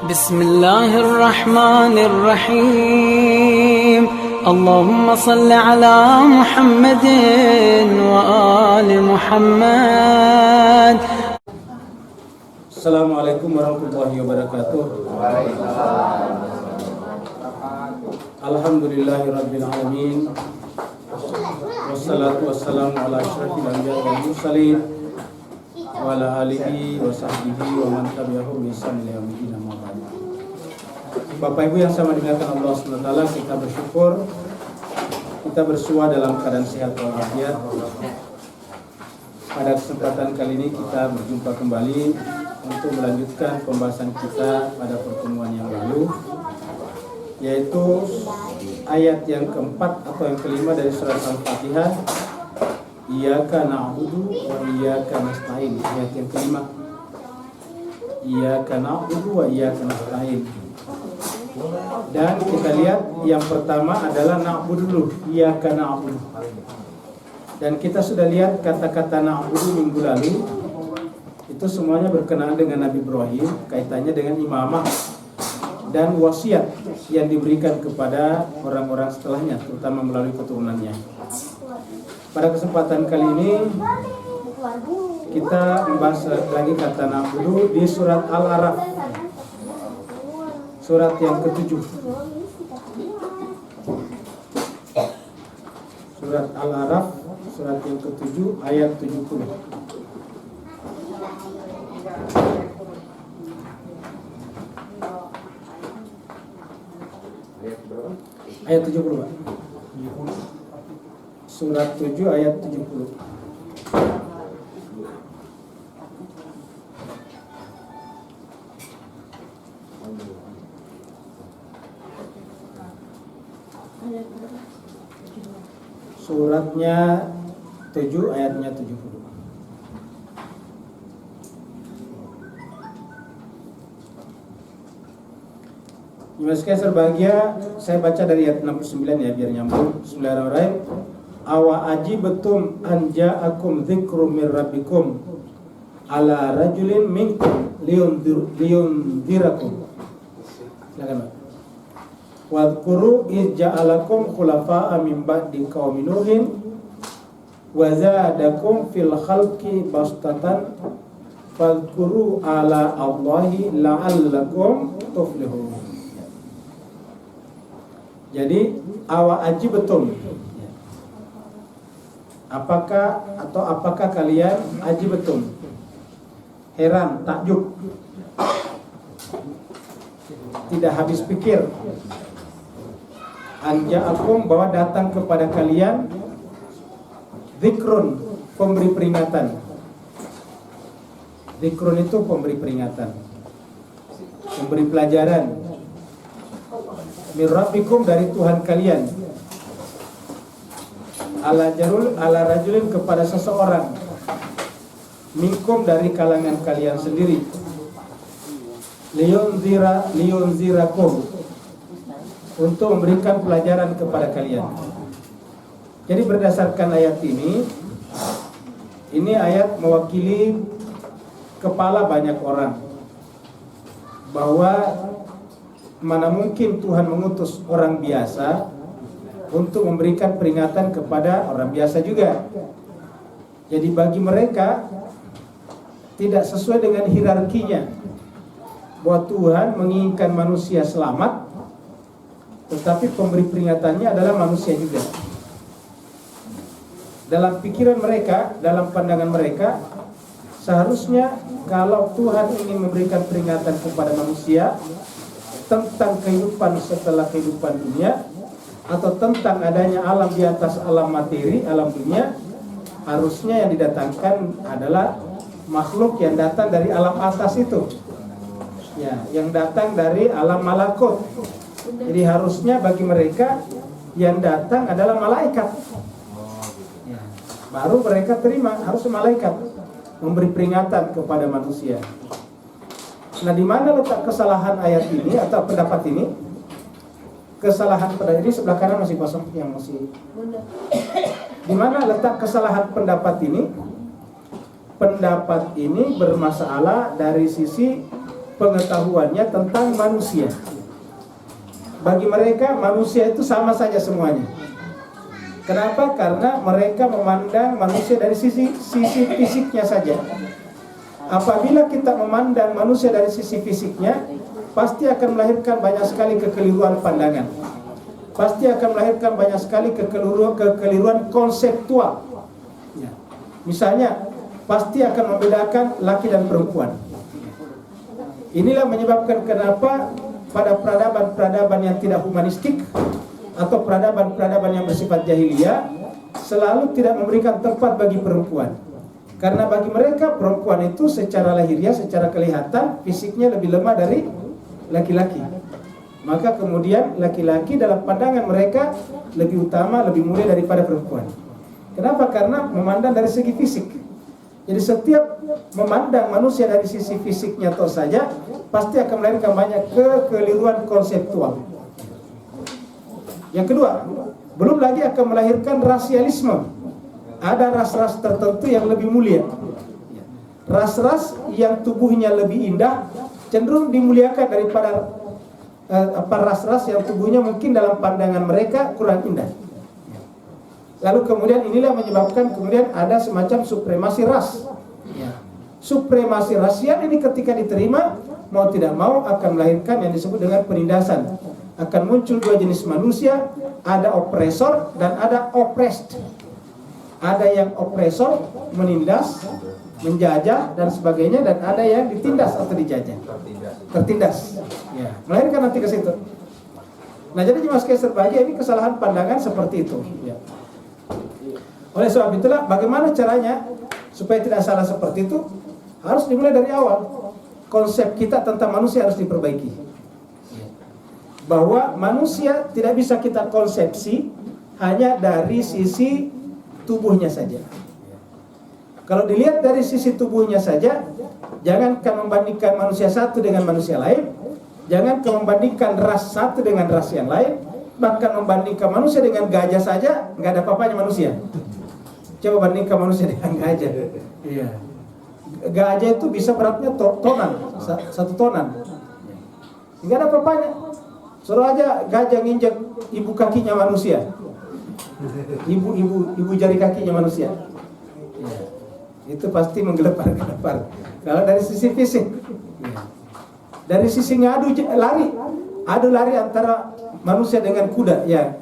بسم الله الرحمن الرحيم اللهم صل على محمد وآل محمد. Assalamualaikum warahmatullahi wabarakatuh. Alhamdulillahi rabbil alamin. Wassalatu wassalamu ala asyrafil anbiya'i wal mursalin wa ala alihi wa sahbihi wa man tabi'ahum bi ihsan ila yaumil din. Bapak Ibu yang sama dimuliakan Allah SWT, kita bersyukur kita bersua dalam keadaan sehat walafiat. Pada kesempatan kali ini kita berjumpa kembali untuk melanjutkan pembahasan kita pada pertemuan yang lalu, yaitu ayat yang keempat atau yang kelima dari surat Al-Fatihah, Iyyaka na'budu wa iyyaka nasta'in. Ayat yang kelima, Iyyaka na'budu wa iyyaka nasta'in. Dan kita lihat yang pertama adalah na'budu dulu, Iyyaka na'budu. Dan kita sudah lihat kata-kata na'budu minggu lalu, itu semuanya berkenaan dengan Nabi Ibrahim, kaitannya dengan imamah dan wasiat yang diberikan kepada orang-orang setelahnya, terutama melalui keturunannya. Pada kesempatan kali ini kita membahas lagi kata na'budu di surat Al-A'raf, surat yang ke-7. Surat Al-A'raf, surat yang ke-7 ayat 70. Ayat 70, Pak. Surat 7 ayat 70. Suratnya 7 ayatnya 70. Jemaah berbahagia, saya baca dari ayat 69 ya biar nyambung. Bismillahirrahmanirrahim. Awa ajibatum an ja'akum dzikrum mir rabbikum ala rajulin minkum liyunzirakum. Silakan, Pak. Wadhkuru iz ja'alakum khulafa'a min ba'di qaumi Nuhin wa zadakum fil khalqi bastatan fadhkuru ala Allahi la'allakum tuflihun. Jadi awa ajibatum, apakah kalian ajibatum, heran, takjub, tidak habis pikir, anja'akum, bahwa datang kepada kalian dzikrun, pemberi peringatan. Dzikrun itu pemberi peringatan, memberi pelajaran, min rabbikum, dari Tuhan kalian, ala rajulin, kepada seseorang, minkum, dari kalangan kalian sendiri, liyunzirakum, untuk memberikan pelajaran kepada kalian. Jadi berdasarkan ayat ini ayat mewakili kepala banyak orang, bahwa mana mungkin Tuhan mengutus orang biasa untuk memberikan peringatan kepada orang biasa juga. Jadi bagi mereka tidak sesuai dengan hierarkinya, bahwa Tuhan menginginkan manusia selamat, tetapi pemberi peringatannya adalah manusia juga. Dalam pikiran mereka, dalam pandangan mereka, seharusnya kalau Tuhan ingin memberikan peringatan kepada manusia tentang kehidupan setelah kehidupan dunia, atau tentang adanya alam di atas alam materi, alam dunia, harusnya yang didatangkan adalah makhluk yang datang dari alam atas itu, ya, yang datang dari alam malakut. Jadi harusnya bagi mereka yang datang adalah malaikat, ya, baru mereka terima, harus malaikat memberi peringatan kepada manusia. Nah, di mana letak kesalahan ayat ini atau pendapat ini? Kesalahan pada ini sebelah kanan masih kosong, yang masih. Di mana letak kesalahan pendapat ini? Pendapat ini bermasalah dari sisi pengetahuannya tentang manusia. Bagi mereka manusia itu sama saja semuanya. Kenapa? Karena mereka memandang manusia dari sisi fisiknya saja. Apabila kita memandang manusia dari sisi fisiknya, pasti akan melahirkan banyak sekali kekeliruan pandangan. Pasti akan melahirkan banyak sekali kekeliruan konseptual. Ya. Misalnya, pasti akan membedakan laki dan perempuan. Inilah menyebabkan kenapa pada peradaban-peradaban yang tidak humanistik atau peradaban-peradaban yang bersifat jahiliyah selalu tidak memberikan tempat bagi perempuan. Karena bagi mereka perempuan itu secara lahiriah, secara kelihatan fisiknya lebih lemah dari laki-laki. Maka kemudian laki-laki dalam pandangan mereka lebih utama, lebih mulia daripada perempuan. Kenapa? Karena memandang dari segi fisik. Jadi setiap memandang manusia dari sisi fisiknya toh saja pasti akan melahirkan banyak kekeliruan konseptual. Yang kedua, belum lagi akan melahirkan rasialisme. Ada ras-ras tertentu yang lebih mulia. Ras-ras yang tubuhnya lebih indah cenderung dimuliakan daripada ras-ras yang tubuhnya mungkin dalam pandangan mereka kurang indah. Lalu kemudian inilah menyebabkan kemudian ada semacam supremasi ras. Supremasi rasial ini ketika diterima, mau tidak mau akan melahirkan yang disebut dengan penindasan. Akan muncul dua jenis manusia, ada oppresor dan ada oppressed. Ada yang oppresor, menindas, menjajah dan sebagainya, dan ada yang ditindas atau dijajah. Tertindas. Ya, melahirkan nanti ke situ. Nah, jadi Mas Kaiser bagi ini kesalahan pandangan seperti itu. Ya. Oleh sebab itulah, bagaimana caranya supaya tidak salah seperti itu? Harus dimulai dari awal. Konsep kita tentang manusia harus diperbaiki. Bahwa manusia tidak bisa kita konsepsi hanya dari sisi tubuhnya saja. Kalau dilihat dari sisi tubuhnya saja, jangankan membandingkan manusia satu dengan manusia lain, jangankan membandingkan ras satu dengan ras yang lain, bahkan membandingkan manusia dengan gajah saja, nggak ada apa-apanya manusia. Coba bandingkan manusia dengan gajah. Iya. Gajah itu bisa beratnya tonan, 1 tonan. Nggak ada apa-apanya. Suruh aja gajah nginjek ibu kakinya manusia. Ibu jari kakinya manusia. Ya. Itu pasti menggelepar-gelepar. Kalau dari sisi fisik. Ya. Dari sisi ngadu lari antara manusia dengan kuda, ya.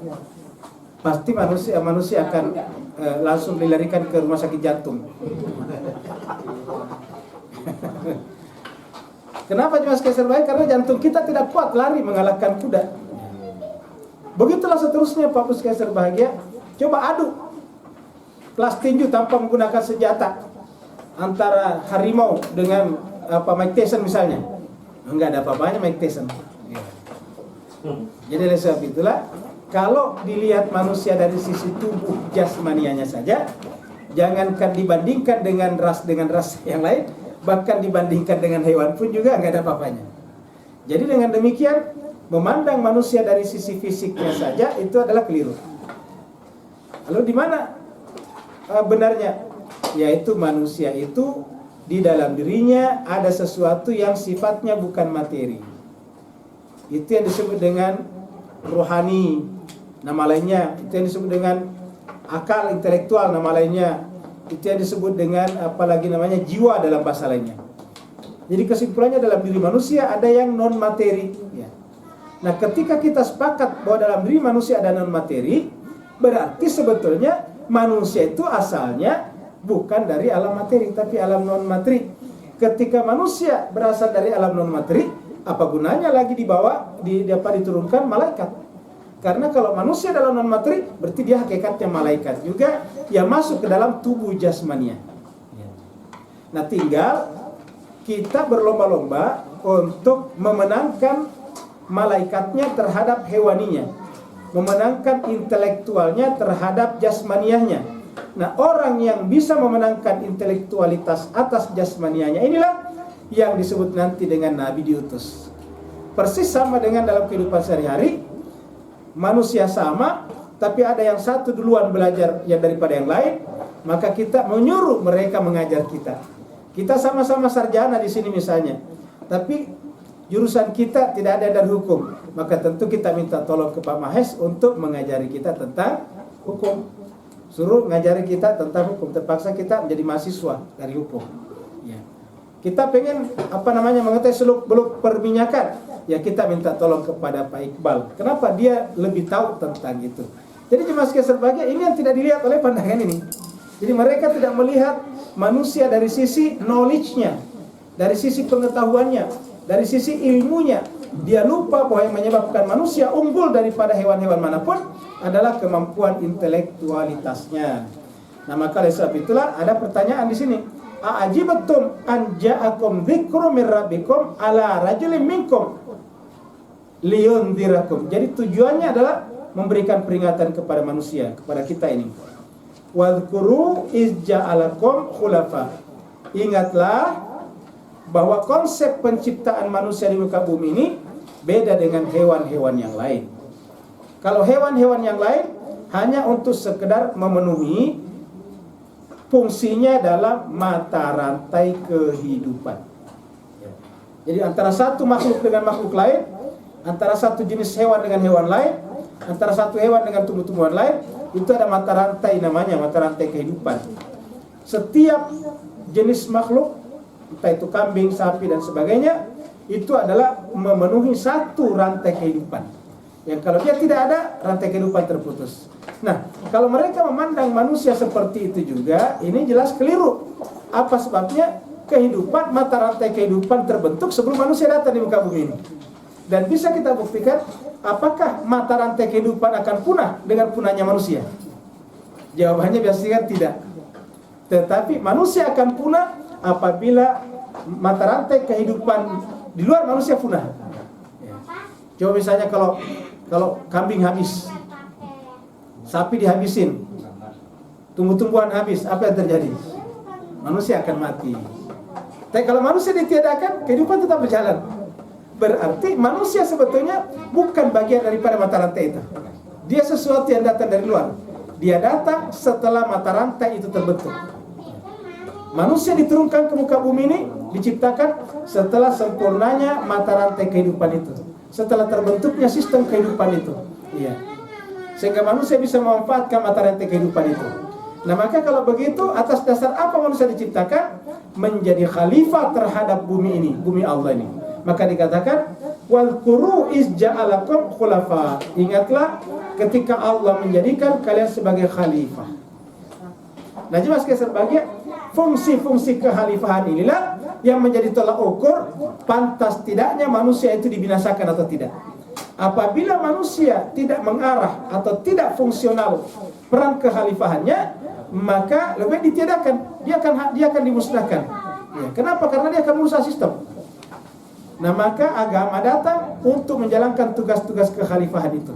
Pasti manusia akan langsung dilarikan ke rumah sakit jantung. Kenapa Mas Kaiser baik? Karena jantung kita tidak kuat lari mengalahkan kuda. Begitulah seterusnya Pak Bus Kaiser bahagia. Coba adu kelas tinju tanpa menggunakan senjata antara harimau dengan Mike Tyson misalnya. Enggak ada apa-apanya Mike Tyson. Jadi oleh sebab itulah, kalau dilihat manusia dari sisi tubuh jasmanianya saja, jangankan dibandingkan dengan ras yang lain, bahkan dibandingkan dengan hewan pun juga nggak ada apa-apanya. Jadi dengan demikian, memandang manusia dari sisi fisiknya saja itu adalah keliru. Lalu di mana benarnya? Yaitu manusia itu di dalam dirinya ada sesuatu yang sifatnya bukan materi. Itu yang disebut dengan rohani, nama lainnya. Itu yang disebut dengan akal intelektual, nama lainnya. Itu yang disebut dengan apalagi namanya jiwa dalam bahasa lainnya. Jadi kesimpulannya dalam diri manusia ada yang non materi. Ya. Nah, ketika kita sepakat bahwa dalam diri manusia ada non materi, berarti sebetulnya manusia itu asalnya bukan dari alam materi, tapi alam non materi. Ketika manusia berasal dari alam non materi, apa gunanya lagi diturunkan malaikat? Karena kalau manusia dalam non materi, berarti dia hakikatnya malaikat juga yang masuk ke dalam tubuh jasmania. Nah, tinggal kita berlomba-lomba untuk memenangkan malaikatnya terhadap hewaninya, memenangkan intelektualnya terhadap jasmaniahnya. Nah, orang yang bisa memenangkan intelektualitas atas jasmaniahnya inilah yang disebut nanti dengan nabi diutus. Persis sama dengan dalam kehidupan sehari-hari, manusia sama, tapi ada yang satu duluan belajar yang daripada yang lain, maka kita menyuruh mereka mengajar kita. Kita sama-sama sarjana di sini misalnya. Tapi jurusan kita tidak ada dari hukum, maka tentu kita minta tolong ke Pak Mahes untuk mengajari kita tentang hukum. Suruh ngajari kita tentang hukum. Terpaksa kita menjadi mahasiswa dari hukum. Ya. Kita pengen mengetahui seluk-beluk perminyakan, ya kita minta tolong kepada Pak Iqbal. Kenapa dia lebih tahu tentang itu? Jadi jemaah sekalian berbahagia, ini yang tidak dilihat oleh pandangan ini. Jadi mereka tidak melihat manusia dari sisi knowledge-nya, dari sisi pengetahuannya, dari sisi ilmunya. Dia lupa bahwa yang menyebabkan manusia unggul daripada hewan-hewan manapun adalah kemampuan intelektualitasnya. Nah, maka oleh sebab itulah ada pertanyaan di sini. A'ajibatum an ja'akum dzikru mir rabbikum ala rajulin minkum liyundhirakum. Jadi tujuannya adalah memberikan peringatan kepada manusia, kepada kita ini. Wadhkuru iz ja'alakum khulafa. Ingatlah bahwa konsep penciptaan manusia di muka bumi ini beda dengan hewan-hewan yang lain. Kalau hewan-hewan yang lain hanya untuk sekedar memenuhi fungsinya dalam mata rantai kehidupan. Jadi antara satu makhluk dengan makhluk lain, antara satu jenis hewan dengan hewan lain, antara satu hewan dengan tumbuh-tumbuhan lain, itu ada mata rantai namanya, mata rantai kehidupan. Setiap jenis makhluk, entah itu kambing, sapi dan sebagainya, itu adalah memenuhi satu rantai kehidupan. Yang kalau dia tidak ada, rantai kehidupan terputus. Nah, kalau mereka memandang manusia seperti itu juga, ini jelas keliru. Apa sebabnya? Kehidupan, mata rantai kehidupan terbentuk sebelum manusia datang di muka bumi ini. Dan bisa kita buktikan, apakah mata rantai kehidupan akan punah dengan punahnya manusia? Jawabannya biasanya tidak. Tetapi manusia akan punah apabila mata rantai kehidupan di luar manusia punah. Coba misalnya kalau kambing habis, sapi dihabisin, tumbuh-tumbuhan habis, apa yang terjadi? Manusia akan mati. Tapi kalau manusia ditiadakan, kehidupan tetap berjalan. Berarti manusia sebetulnya bukan bagian daripada mata rantai itu. Dia sesuatu yang datang dari luar. Dia datang setelah mata rantai itu terbentuk. Manusia diturunkan ke muka bumi ini, diciptakan setelah sempurnanya mata rantai kehidupan itu. Setelah terbentuknya sistem kehidupan itu. Iya. Sehingga manusia bisa memanfaatkan mata rantai kehidupan itu. Nah, maka kalau begitu, atas dasar apa manusia diciptakan? Menjadi khalifah terhadap bumi ini, bumi Allah ini. Maka dikatakan, wadhkuru iz ja'alakum khulafa. Ingatlah ketika Allah menjadikan kalian sebagai khalifah. Nah, jelas sebagai fungsi-fungsi kekhalifahan inilah yang menjadi tolak ukur pantas tidaknya manusia itu dibinasakan atau tidak. Apabila manusia tidak mengarah atau tidak fungsional peran kekhalifahannya, maka lebih ditiadakan. Dia akan dimusnahkan. Ya, kenapa? Karena dia akan merusak sistem. Nah, maka agama datang untuk menjalankan tugas-tugas kekhalifahan itu.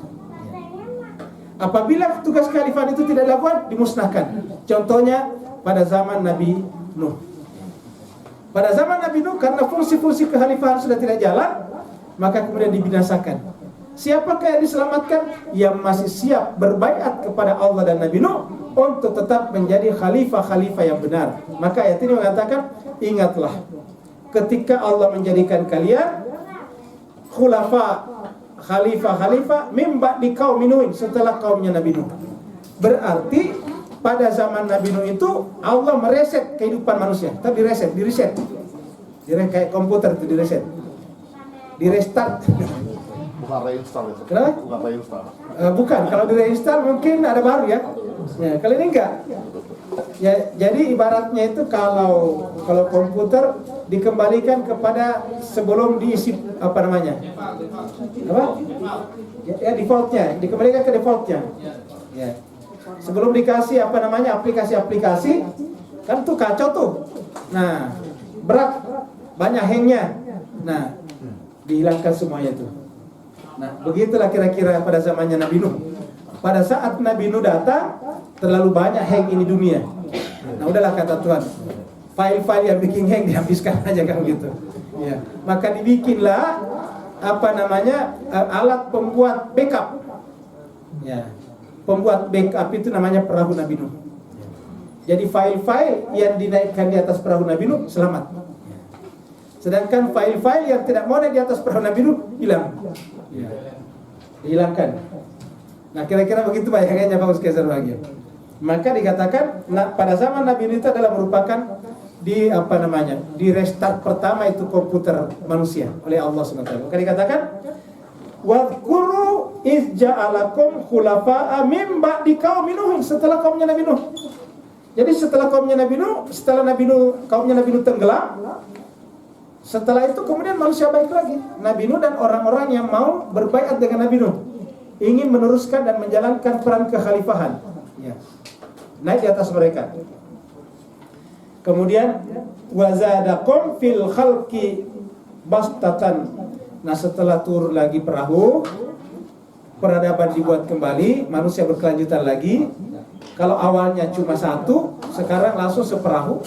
Apabila tugas kekhalifahan itu tidak dilakukan, dimusnahkan. Contohnya pada zaman Nabi Nuh. Pada zaman Nabi Nuh, karena fungsi-fungsi kekhalifahan sudah tidak jalan, maka kemudian dibinasakan. Siapakah yang diselamatkan? Yang masih siap berbaiat kepada Allah dan Nabi Nuh untuk tetap menjadi khalifah-khalifah yang benar. Maka ayat ini mengatakan, ingatlah ketika Allah menjadikan kalian khulafa, khalifah-khalifah mim ba'di qaumin Nuh, setelah kaumnya Nabi Nuh. Berarti pada zaman Nabi Nuh itu Allah mereset kehidupan manusia. Tapi di-reset. Kayak komputer itu di-reset. Di-restart. Bukan reinstall itu. Kenapa? Bukan reinstall. Bukan, kalau di-reinstall mungkin ada baru ya. Ya, kali ini enggak. Ya, jadi ibaratnya itu kalau komputer dikembalikan kepada sebelum diisi apa? Ya, defaultnya, dikembalikan ke defaultnya. Ya. Sebelum dikasih aplikasi-aplikasi, kan tuh kacau tuh. Nah, berat, banyak hangnya. Nah, dihilangkan semuanya tuh. Nah, begitulah kira-kira pada zamannya Nabi Nuh. Pada saat Nabi Nuh datang, terlalu banyak hang ini dunia. Nah, udahlah kata Tuhan, file-file yang bikin hang dihabiskan aja kan gitu. Ya, maka dibikinlah alat pembuat backup. Ya. Pembuat backup itu namanya perahu Nabi Nuh. Jadi file-file yang dinaikkan di atas perahu Nabi Nuh selamat. Sedangkan file-file yang tidak modern di atas perahu Nabi Nuh hilang. Ya. Dihilangkan. Nah, kira-kira begitu bayangannya Pak Ustaz bahagia. Maka dikatakan pada zaman Nabi Nuh itu adalah merupakan di restart pertama itu komputer manusia oleh Allah SWT. Maka dikatakan wadhkuru iz ja'alakum khulafa'a mim ba'di qaumi Nuh, setelah kaumnya Nabi Nuh. Jadi setelah kaumnya Nabi Nuh, kaumnya Nabi Nuh tenggelam, setelah itu kemudian manusia baik lagi. Nabi Nuh dan orang-orang yang mau berbaiat dengan Nabi Nuh, ingin meneruskan dan menjalankan peran kekhalifahan. Ya. Naik di atas mereka. Kemudian wazadakum fil khalqi bastatan. Nah, setelah turun lagi perahu, peradaban dibuat kembali, manusia berkelanjutan lagi. Kalau awalnya cuma satu, sekarang langsung seperahu.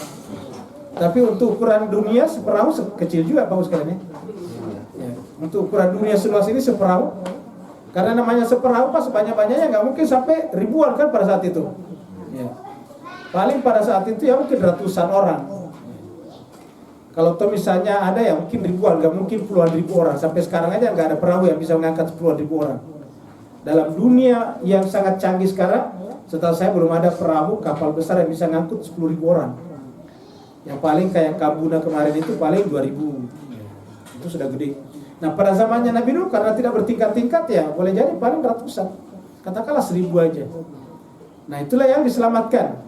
Tapi untuk ukuran dunia seperahu kecil juga Pak sekalian ya. Untuk ukuran dunia seluas ini seperahu. Karena namanya seperahu Pak, sebanyak-banyaknya nggak mungkin sampai ribuan kan pada saat itu. Ya. Paling pada saat itu ya mungkin ratusan orang. Kalau toh misalnya ada ya mungkin ribuan, nggak mungkin puluhan ribu orang. Sampai sekarang aja nggak ada perahu yang bisa mengangkat puluhan ribu orang. Dalam dunia yang sangat canggih sekarang, setahu saya belum ada perahu kapal besar yang bisa ngangkut 10.000 orang. Yang paling kayak Kabuna kemarin itu paling 2.000. Itu sudah gede. Nah, pada zamannya Nabi Nuh karena tidak bertingkat-tingkat ya boleh jadi paling ratusan. Katakanlah 1.000 aja. Nah, itulah yang diselamatkan.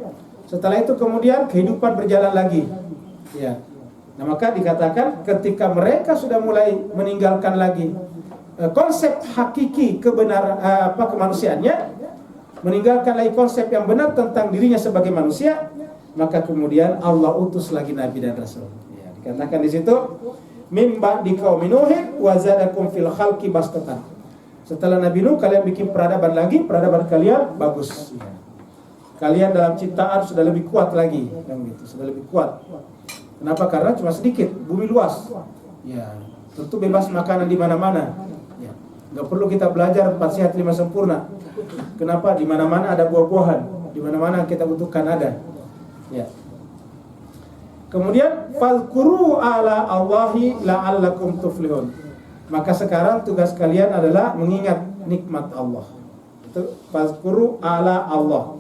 Setelah itu kemudian kehidupan berjalan lagi. Ya. Nah, maka dikatakan ketika mereka sudah mulai meninggalkan lagi konsep hakiki kemanusiaannya, meninggalkan lagi konsep yang benar tentang dirinya sebagai manusia, maka kemudian Allah utus lagi Nabi dan Rasul. Ya, dikatakan di situ mim ba'di qaumi Nuhin wa zadakum fil khalqi bastatan. Setelah Nabi Nuh kalian bikin peradaban lagi, peradaban kalian bagus. Ya. Kalian dalam ciptaan sudah lebih kuat lagi, yang gitu, sudah lebih kuat. Kenapa? Karena cuma sedikit, bumi luas. Ya, tentu bebas makanan di mana-mana. Ya, nggak perlu kita belajar 4 sehat 5 sempurna. Kenapa? Di mana-mana ada buah-buahan, di mana-mana kita butuhkan ada. Ya. Kemudian fadhkuru ala Allahi la'allakum tuflihun. Maka sekarang tugas kalian adalah mengingat nikmat Allah. Itu fadhkuru ala Allah.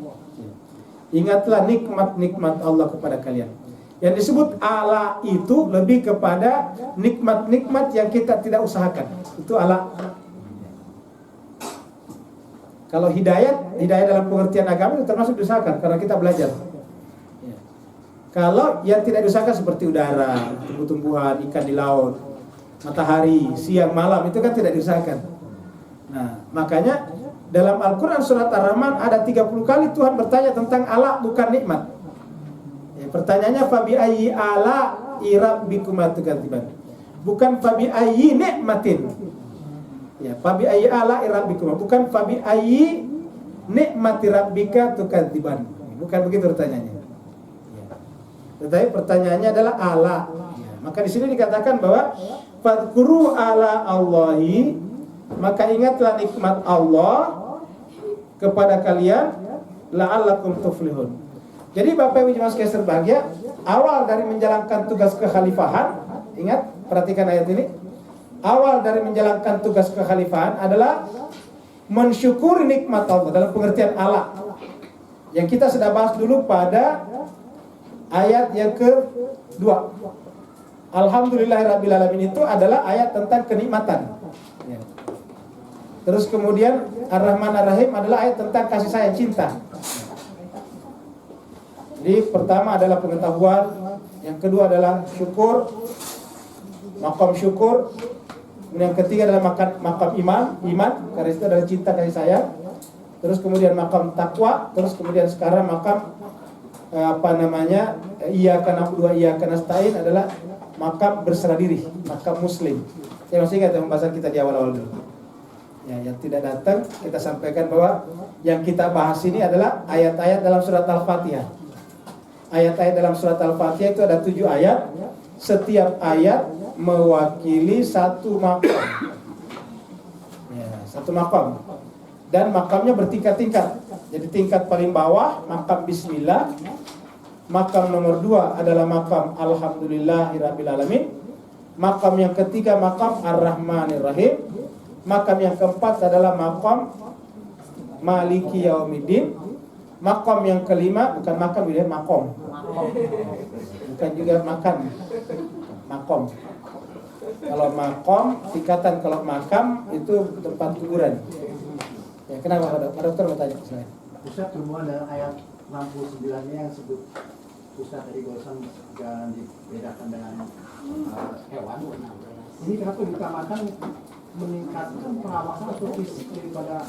Ingatlah nikmat-nikmat Allah kepada kalian. Yang disebut ala itu lebih kepada nikmat-nikmat yang kita tidak usahakan. Itu ala. Kalau hidayah dalam pengertian agama itu termasuk diusahakan karena kita belajar. Kalau yang tidak diusahakan seperti udara, tumbuh-tumbuhan, ikan di laut, matahari, siang, malam, itu kan tidak diusahakan. Nah, makanya dalam Al-Quran surat Ar-Rahman ada 30 kali Tuhan bertanya tentang ala bukan nikmat. Ya, pertanyaannya fabi ayyi ala rabbikuma tukadziban. Bukan fabi ayyi nikmatin. Ya, fabi ayyi ala rabbikuma, bukan fabi ayyi nikmati rabbika tukadziban. Bukan begitu pertanyaannya. Ya. Tetapi pertanyaannya adalah ala. Ya, maka di sini dikatakan bahwa fadhkuru ala Allahi, maka ingatlah nikmat Allah kepada kalian la'allakum tuflihun. Jadi Bapak Ibu jemaah sekalian berbahagia, awal dari menjalankan tugas kekhalifahan, ingat, perhatikan ayat ini. Awal dari menjalankan tugas kekhalifahan adalah mensyukuri nikmat Allah dalam pengertian ala. Yang kita sudah bahas dulu pada ayat yang kedua. Alhamdulillahirrabbilalamin itu adalah ayat tentang kenikmatan. Ya. Terus kemudian Ar-Rahman Ar-Rahim adalah ayat tentang kasih sayang cinta. Jadi pertama adalah pengetahuan, yang kedua adalah syukur, makam syukur, yang ketiga adalah makam iman, karena itu adalah cinta kasih sayang. Terus kemudian makam takwa, terus kemudian sekarang makam iyyaka na'budu wa iyyaka nasta'in adalah makam berserah diri, makam muslim. Saya masih ingat pembahasan kita di awal-awal dulu. Ya, yang tidak datang kita sampaikan bahwa yang kita bahas ini adalah ayat-ayat dalam surat Al-Fatihah. Ayat-ayat dalam surat Al-Fatihah itu ada 7 ayat. Setiap ayat mewakili satu makam. Ya, satu makam. Dan makamnya bertingkat-tingkat. Jadi tingkat paling bawah makam Bismillah. Makam nomor 2 adalah makam Alhamdulillahirrabbilalamin. Makam yang ketiga makam Ar-Rahmanir Rahim. Makam yang keempat adalah makam Maliki Yaumiddin. Makam yang kelima bukan makam, ini makom. Bukan juga makan. Makom. Kalau makom tingkatan, kalau makam itu tempat kuburan. Ya, kenapa Pak Dokter mau tanya saya? Ustaz, berhubungan dengan ayat 69-nya yang sebut Ustaz tadi barusan jangan dibedakan dengan hewan. Ini kenapa ditamakan meningkatkan perawakan atau fisik daripada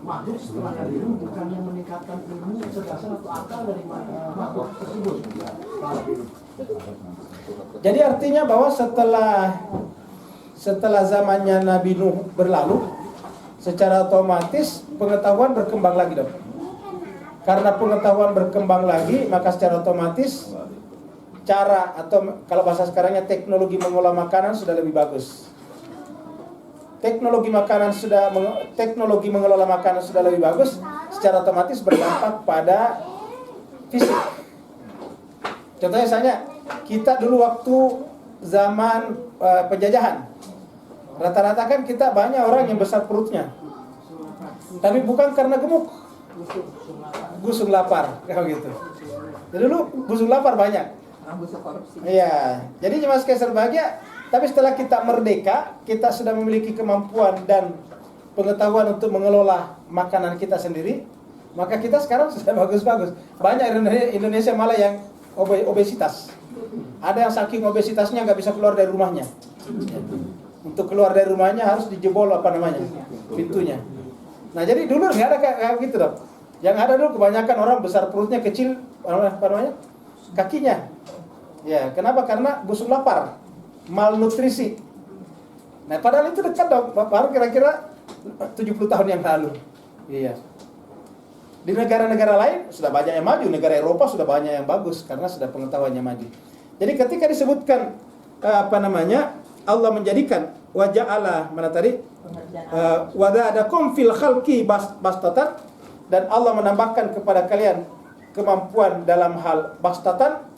makhluk setelah dari ilmu, bukannya meningkatkan ilmu, kecerdasan atau akal dari makhluk tersebut? Jadi artinya bahwa setelah zamannya Nabi Nuh berlalu, secara otomatis pengetahuan berkembang lagi dong. Karena pengetahuan berkembang lagi, maka secara otomatis cara atau kalau bahasa sekarangnya teknologi mengolah makanan sudah lebih bagus. Teknologi mengelola makanan sudah lebih bagus, secara otomatis berdampak pada fisik. Contohnya misalnya kita dulu waktu zaman penjajahan, rata-rata kan kita banyak orang yang besar perutnya, tapi bukan karena gemuk, busung lapar, kayak gitu. Jadi dulu busung lapar banyak. Iya, jadi cuma sekeser bahagia. Tapi setelah kita merdeka, kita sudah memiliki kemampuan dan pengetahuan untuk mengelola makanan kita sendiri, maka kita sekarang sudah bagus-bagus. Banyak Indonesia malah yang obesitas. Ada yang saking obesitasnya nggak bisa keluar dari rumahnya. Untuk keluar dari rumahnya harus dijebol pintunya. Nah jadi dulu nggak ada kayak gitu dong. Yang ada dulu kebanyakan orang besar perutnya, kecil kakinya. Ya, kenapa? Karena busung lapar, malnutrisi. Nah, padahal itu dekat dong, baru kira-kira 70 tahun yang lalu. Iya. Di negara-negara lain sudah banyak yang maju, negara Eropa sudah banyak yang bagus karena sudah pengetahuannya maju. Jadi ketika disebutkan Allah menjadikan waja'ala wada'adakum fil khalqi bastatan, dan Allah menambahkan kepada kalian kemampuan dalam hal bastatan,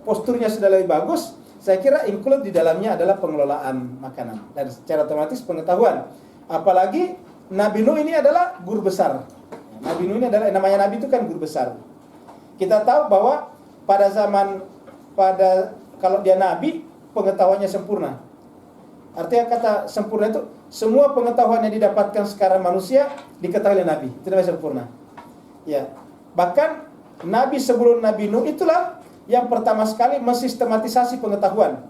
posturnya sudah lebih bagus. Saya kira include di dalamnya adalah pengelolaan makanan dan secara otomatis pengetahuan. Apalagi Nabi Nuh ini adalah guru besar. Nabi Nuh ini adalah, namanya Nabi itu kan guru besar. Kita tahu bahwa kalau dia Nabi, pengetahuannya sempurna. Artinya kata sempurna itu semua pengetahuan yang didapatkan sekarang manusia diketahui oleh Nabi. Itu namanya sempurna. Ya. Bahkan Nabi sebelum Nabi Nuh itulah yang pertama sekali mensistematisasi pengetahuan,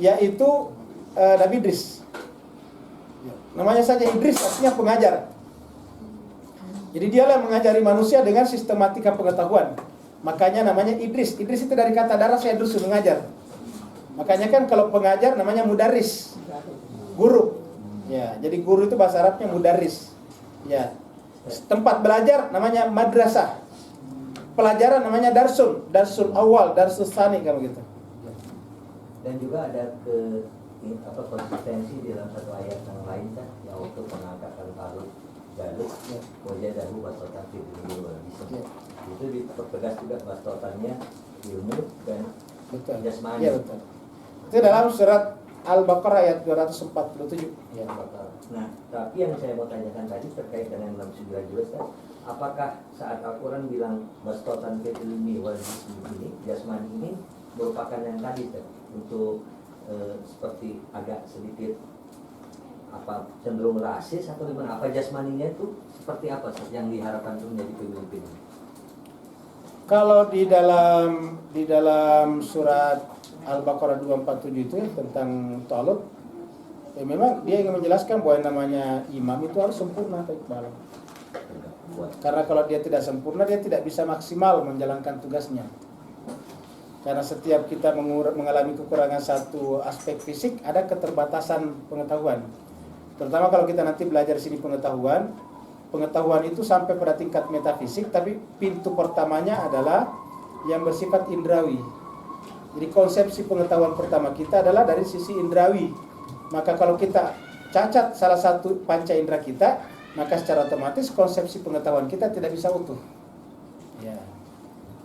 yaitu Nabi Idris. Namanya saja Idris, artinya pengajar. Jadi dialah mengajari manusia dengan sistematika pengetahuan. Makanya namanya Idris. Idris itu dari kata daras yadrusu, mengajar. Makanya kan kalau pengajar namanya mudaris, guru. Ya, jadi guru itu bahasa Arabnya mudaris. Ya. Tempat belajar namanya madrasah. Pelajaran namanya darsul awal, darsul tsani, kayak begitu. Dan juga ada konsistensi di dalam satu ayat yang lain kan, yang untuk mengangkatkan Talut Jalut, wajah dahu bastotan ilmu bisa. Itu dipertegas juga bastotannya ilmu dan jasmani. Iya betul. Itu dalam surat Al-Baqarah ayat 247. Ya, nah, tapi yang saya mau tanyakan tadi terkait dengan 69 juga kan, apakah saat Al-Quran bilang bastotan fil ilmi wal jismi ini, jasmani ini merupakan yang tadi kan, untuk seperti agak sedikit cenderung rasis atau gimana? Apa jasmaninya itu seperti apa yang diharapkan untuk menjadi pemimpin? Kalau di dalam surat Al-Baqarah 247 itu tentang Talut, ya memang dia ingin menjelaskan bahwa yang namanya imam itu harus sempurna, Pak Iqbal. Karena kalau dia tidak sempurna, dia tidak bisa maksimal menjalankan tugasnya. Karena setiap kita mengalami kekurangan satu aspek fisik, ada keterbatasan pengetahuan. Terutama kalau kita nanti belajar di sini pengetahuan itu sampai pada tingkat metafisik, tapi pintu pertamanya adalah yang bersifat indrawi. Jadi konsepsi pengetahuan pertama kita adalah dari sisi indrawi. Maka kalau kita cacat salah satu panca indera kita, maka secara otomatis konsepsi pengetahuan kita tidak bisa utuh. Ya.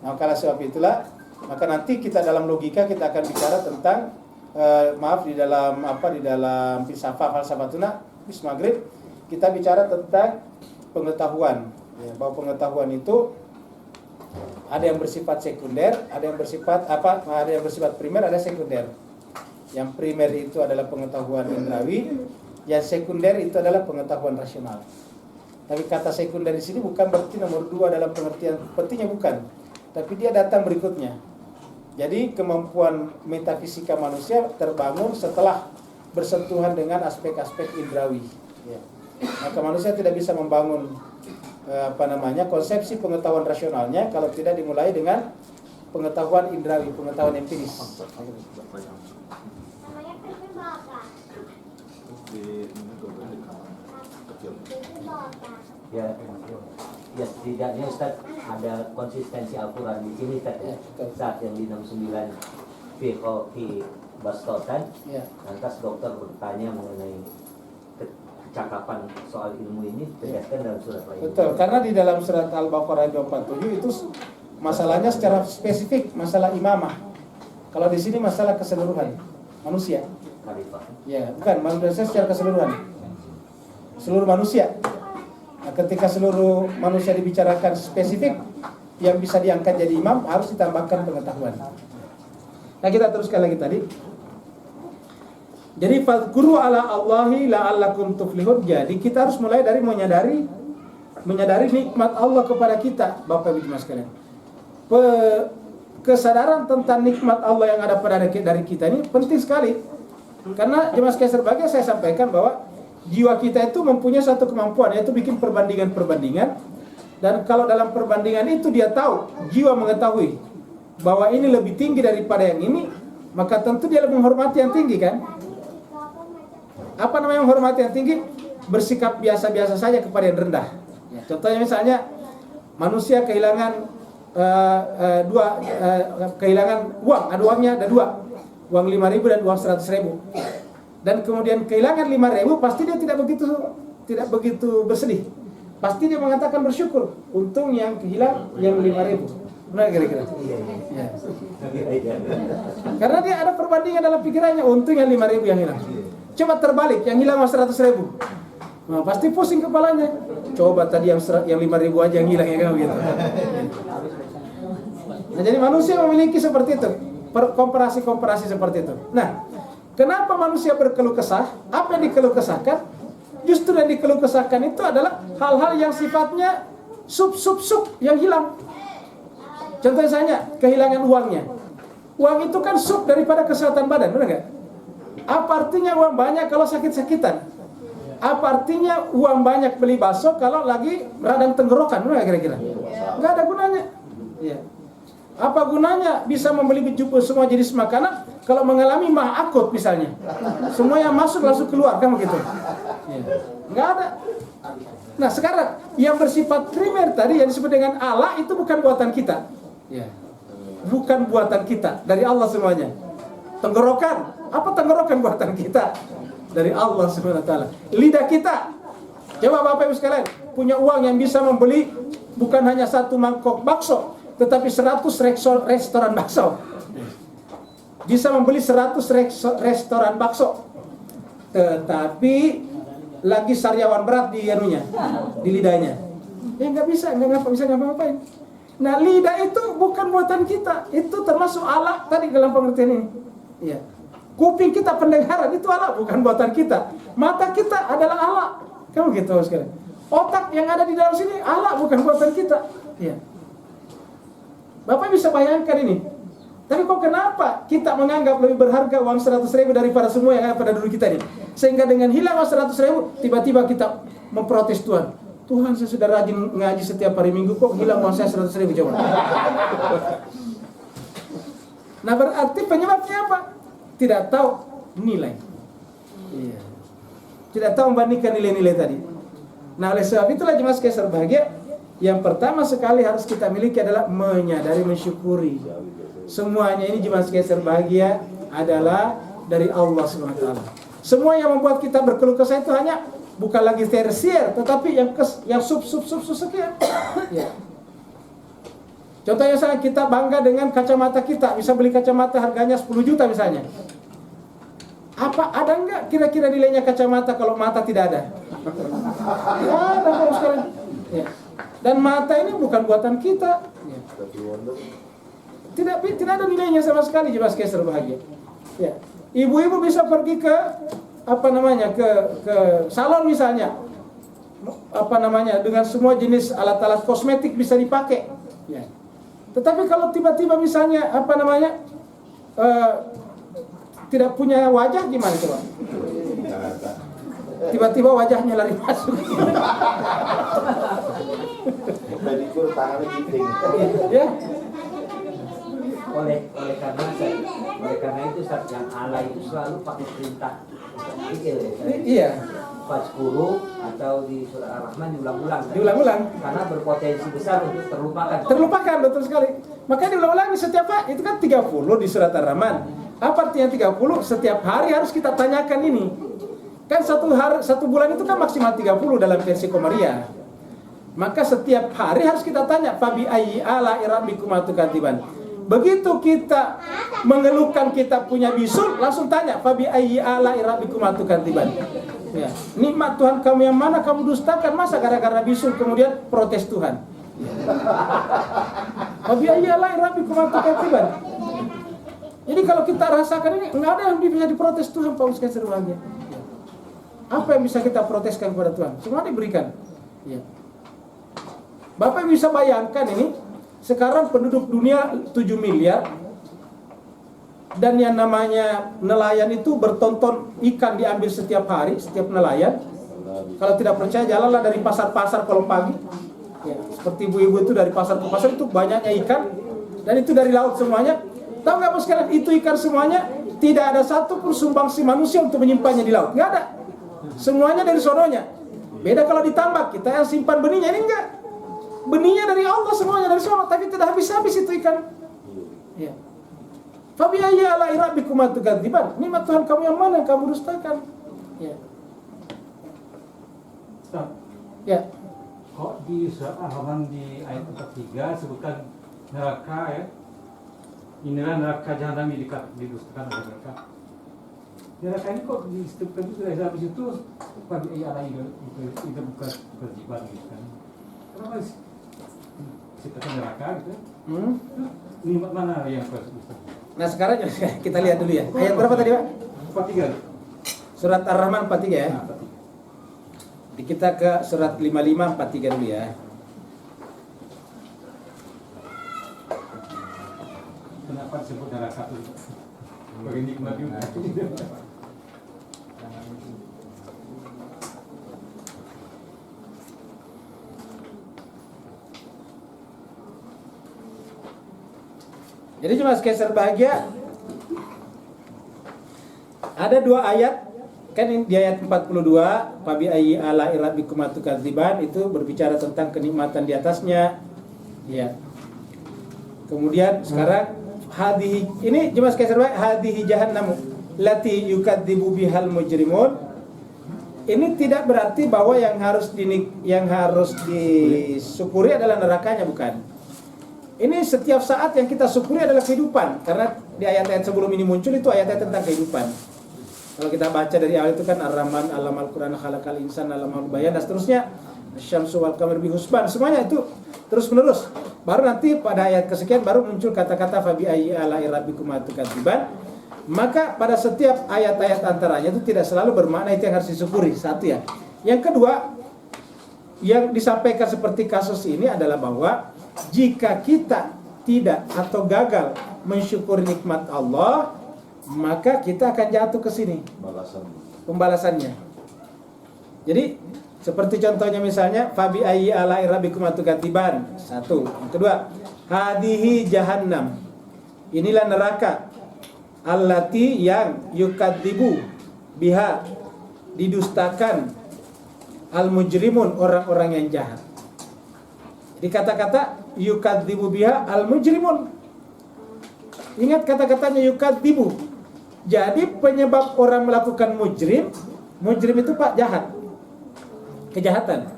Nah, kalau sebab itulah, maka nanti kita dalam logika kita akan bicara tentang di dalam falsafatuna bis maghrib kita bicara tentang pengetahuan, ya, bahwa pengetahuan itu ada yang bersifat sekunder, ada yang bersifat primer, ada sekunder. Yang primer itu adalah pengetahuan indrawi, yang sekunder itu adalah pengetahuan rasional. Tapi kata sekunder di sini bukan berarti nomor 2 dalam pengertian pentingnya, bukan. Tapi dia datang berikutnya. Jadi kemampuan metafisika manusia terbangun setelah bersentuhan dengan aspek-aspek indrawi. Ya. Maka manusia tidak bisa membangun konsepsi pengetahuan rasionalnya kalau tidak dimulai dengan pengetahuan indrawi, pengetahuan empiris. Ya setidaknya Ustaz ada konsistensi Al-Quran di sini Ustaz, ya. Saat yang di 69 fi bastotan, Ya. lantas dokter bertanya mengenai kecakapan soal ilmu ini terlihatkan dalam surat lain. Betul, karena di dalam surat Al-Baqarah 247 itu masalahnya secara spesifik masalah imamah. Kalau di sini masalah keseluruhan manusia. Khalifah. Ya, bukan manusia secara keseluruhan. Seluruh manusia. Nah, ketika seluruh manusia dibicarakan spesifik yang bisa diangkat jadi imam, harus ditambahkan pengetahuan. Nah, kita teruskan lagi tadi. Jadi fadhkuru ala Allahi la'allakum tuflihun. Jadi kita harus mulai dari menyadari nikmat Allah kepada kita, Bapak Ibu Jemaah sekalian. Kesadaran tentang nikmat Allah yang ada pada dari kita ini penting sekali. Karena Jemaah sekalian sebagai saya sampaikan bahwa jiwa kita itu mempunyai satu kemampuan, yaitu bikin perbandingan-perbandingan. Dan kalau dalam perbandingan itu dia tahu, jiwa mengetahui bahwa ini lebih tinggi daripada yang ini, maka tentu dia lebih menghormati yang tinggi, kan? Apa namanya menghormati yang tinggi? Bersikap biasa-biasa saja kepada yang rendah. Ya, contohnya misalnya manusia kehilangan kehilangan uang, ada uangnya ada 2, uang 5.000 dan uang 100.000. Dan kemudian kehilangan 5.000, pasti dia tidak begitu bersedih. Pasti dia mengatakan bersyukur. Untung yang hilang yang 5.000. Benar kira-kira? Ya. Karena dia ada perbandingan dalam pikirannya. Untung yang 5.000 yang hilang. Coba terbalik, yang hilang 100.000. Nah, pasti pusing kepalanya. Coba tadi yang 5.000 aja yang hilang, ya kan begitu. Nah, jadi manusia memiliki seperti itu. Komparasi seperti itu. Nah, kenapa manusia berkeluh kesah? Apa yang dikeluh kesahkan? Justru yang dikeluh kesahkan itu adalah hal-hal yang sifatnya sub yang hilang. Contohnya saja kehilangan uangnya. Uang itu kan sub daripada kesehatan badan, benar nggak? Apa artinya uang banyak kalau sakit-sakitan? Apa artinya uang banyak beli bakso kalau lagi radang tenggorokan, benar nggak kira-kira? Nggak ada gunanya. Iya. Apa gunanya bisa membeli semua jenis makanan kalau mengalami mah akut misalnya? Semua yang masuk langsung keluar, kan begitu? Nggak ada. Nah, sekarang yang bersifat primer tadi yang disebut dengan Allah itu bukan buatan kita. Bukan buatan kita, dari Allah semuanya. Tenggorokan, apa tenggorokan buatan kita? Dari Allah SWT. Lidah kita, coba Bapak Ibu sekalian, punya uang yang bisa membeli bukan hanya 1 mangkok bakso, tetapi 100 restoran bakso. Bisa membeli 100 restoran bakso. Tetapi lagi sariawan berat di lidahnya. Ya nggak bisa ngapa-ngapain. Nah, lidah itu bukan buatan kita. Itu termasuk Allah tadi dalam pengertian ini. Iya. Kuping kita pendengaran itu Allah, bukan buatan kita. Mata kita adalah Allah. Kamu gitu sekalian. Otak yang ada di dalam sini Allah, bukan buatan kita. Iya. Bapak bisa bayangkan ini. Tapi kok kenapa kita menganggap lebih berharga uang 100.000 daripada semua yang ada pada diri kita ini? Sehingga dengan hilang uang 100.000, tiba-tiba kita memprotes Tuhan. Tuhan, saya sudah rajin ngaji setiap hari Minggu, kok hilang uang saya 100.000 coba. Nah, berarti penyebabnya apa? Tidak tahu nilai. Iya. Tidak tahu membandingkan nilai-nilai tadi. Nah, oleh sebab itulah jemaah sekalian berbahagia, yang pertama sekali harus kita miliki adalah menyadari, mensyukuri. Semuanya ini jemaah sekalian berbahagia adalah dari Allah SWT. Semua yang membuat kita berkeluh kesah itu hanya bukan lagi tersier, tetapi yang sub sekian. Ya. Contohnya kita bangga dengan kacamata kita, bisa beli kacamata harganya 10 juta misalnya. Apa ada enggak kira-kira nilainya kacamata kalau mata tidak ada? Tidak ada Bapak sekalian. Ya. Dan mata ini bukan buatan kita. Ya. Tidak ada nilainya sama sekali jemaah sekalian berbahagia. Ya. Ibu-ibu bisa pergi ke ke salon misalnya. Dengan semua jenis alat-alat kosmetik bisa dipakai. Ya. Tetapi kalau tiba-tiba misalnya tidak punya wajah gimana coba? Tiba-tiba wajahnya lari masuk. Pedikur tangannya giting. Ya. Oleh karena itu saat yang Allah itu selalu pakai perintah fikir ya. Iya. Fazkuru atau di surah Ar-Rahman diulang-ulang. Kan? Diulang-ulang. Karena berpotensi besar untuk terlupakan. Terlupakan, betul sekali. Makanya diulang-ulangi setiap hari. Itu kan 30 di surat Ar-Rahman. Apa artinya 30? Setiap hari harus kita tanyakan ini. Kan satu bulan itu kan maksimal 30 dalam versi Komariah. Maka setiap hari harus kita tanya, Fabi ayyi ala rabbikum atukatiban. Begitu kita mengeluhkan kita punya bisul, langsung tanya, Fabi ayyi ala rabbikum atukatiban. Ya, nikmat Tuhan kamu yang mana kamu dustakan? Masa gara-gara bisul kemudian protes Tuhan? Fabi ayyi ala rabbikum atukatiban. Jadi kalau kita rasakan ini, nggak ada yang bisa diprotes Tuhan, Pak Ustaz Serwanya. Apa yang bisa kita proteskan kepada Tuhan? Semua diberikan. Ya. Bapak bisa bayangkan ini, sekarang penduduk dunia 7 miliar, dan yang namanya nelayan itu bertonton ikan diambil setiap hari, setiap nelayan. Kalau tidak percaya, jalanlah dari pasar-pasar kalau pagi. Ya, seperti ibu-ibu itu dari pasar ke pasar itu banyaknya ikan, dan itu dari laut semuanya. Tahu nggak Bos sekalian, itu ikan semuanya tidak ada satu pun sumbangsi manusia untuk menyimpannya di laut, nggak ada. Semuanya dari sononya. Beda kalau ditambak, kita yang simpan benihnya, ini enggak. Benihnya dari Allah, semuanya dari sono, tapi tidak habis-habis itu ikan. Ya. Fabi ayyi ala rabbikum atukadziban. Nikmat Tuhan kamu yang mana yang kamu dustakan? Ya. Ustaz, Ya. kok di surat Al-Rahman di ayat 43 sebutkan neraka ya? Inilah neraka jahanam yang didustakan oleh mereka. Neraka ini kok disebutkan itu dari habis itu bagi ayat itu bukan kewajiban gitu kan? Kenapa disebutkan neraka gitu? Nikmat mana yang kau sebutkan? Nah sekarang kita lihat dulu ya. Ayat berapa tadi Pak? 43. Surat Ar-Rahman 43 ya. Nah, 43. Kita ke surat 55 43 dulu ya. Kenapa disebut neraka itu? Bagi nikmat juga. Jadi cuma sekalian bahagia. Ada dua ayat, kan di ayat 42, Fabi ayyi ala rabbikum atukadziban, itu berbicara tentang kenikmatan di atasnya. Ya. Kemudian sekarang hadhihi, ini cuma sekalian bahagia, hadhihi jahannam lati yukadzibu bihal mujrimun. Ini tidak berarti bahwa yang harus disyukuri adalah nerakanya, bukan. Ini setiap saat yang kita syukuri adalah kehidupan. Karena di ayat-ayat sebelum ini muncul itu ayat-ayat tentang kehidupan. Kalau kita baca dari awal itu kan Ar-Rahman, Allamal Quran, Khalaqal Insan, Allamal Bayan, dan seterusnya. Syamsu wal Qamar bihusban. Semuanya itu terus menerus. Baru nanti pada ayat kesekian baru muncul kata-kata Fabi ayyi ala rabbikum atukadziban. Maka pada setiap ayat-ayat antaranya itu tidak selalu bermakna itu yang harus disyukuri. Satu ya. Yang kedua, yang disampaikan seperti kasus ini adalah bahwa jika kita tidak atau gagal mensyukuri nikmat Allah, maka kita akan jatuh ke sini pembalasannya. Jadi seperti contohnya misalnya Fabi ayyi ala rabbikum atukadziban. Satu. Yang kedua, hadhihi jahannam. Inilah neraka. Allati yang yukadzibu biha, didustakan al-mujrimun, orang-orang yang jahat. Di kata-kata yukadzibu biha al-mujrimun. Ingat kata-katanya yukadzibu. Jadi penyebab orang melakukan mujrim itu Pak jahat. Kejahatan.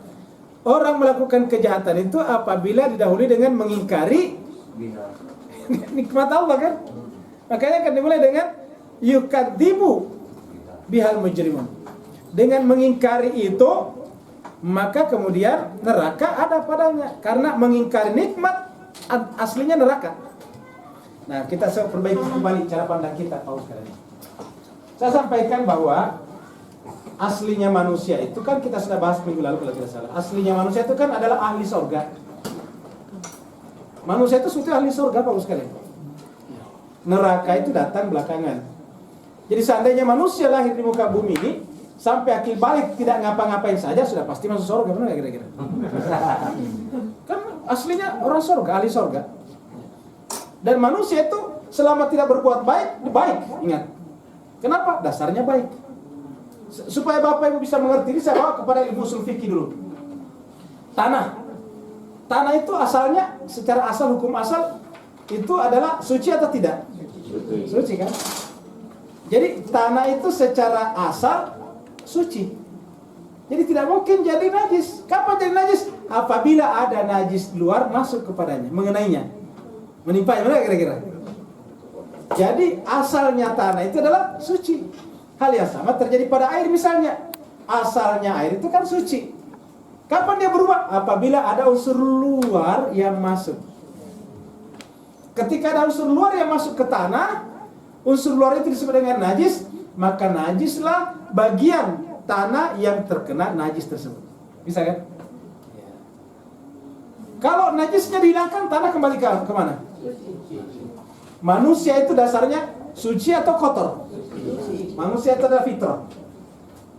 Orang melakukan kejahatan itu apabila didahului dengan mengingkari nikmat Allah kan? Makanya akan dimulai dengan yukadzibu bihal mujrimun. Dengan mengingkari itu, maka kemudian neraka ada padanya. Karena mengingkari nikmat aslinya neraka. Nah, kita perbaiki kembali cara pandang kita, Pak sekalian. Saya sampaikan bahwa aslinya manusia itu kan kita sudah bahas minggu lalu kalau tidak salah. Aslinya manusia itu kan adalah ahli sorga. Manusia itu sebetulnya ahli sorga, Pak sekalian. Neraka itu datang belakangan. Jadi seandainya manusia lahir di muka bumi ini sampai akhir balik tidak ngapa-ngapain saja sudah pasti masuk surga, benar nggak kira-kira? Kan aslinya orang surga, ahli surga. Dan manusia itu selama tidak berbuat baik, baik. Ingat. Kenapa? Dasarnya baik. Supaya Bapak Ibu bisa mengerti ini, saya bawa kepada ilmu usul fikih dulu. Tanah. Tanah itu asalnya, secara asal, hukum asal itu adalah suci atau tidak? Suci kan? Jadi tanah itu secara asal suci. Jadi tidak mungkin jadi najis. Kapan jadi najis? Apabila ada najis luar masuk kepadanya, mengenainya, menimpanya, mana kira-kira? Jadi asalnya tanah itu adalah suci. Hal yang sama terjadi pada air misalnya. Asalnya air itu kan suci. Kapan dia berubah? Apabila ada unsur luar yang masuk. Ketika ada unsur luar yang masuk ke tanah, unsur luar itu disebut dengan najis, maka najislah bagian tanah yang terkena najis tersebut. Bisa kan? Kalau najisnya dihilangkan, tanah kembali ke mana? Manusia itu dasarnya suci atau kotor? Manusia itu adalah fitrah.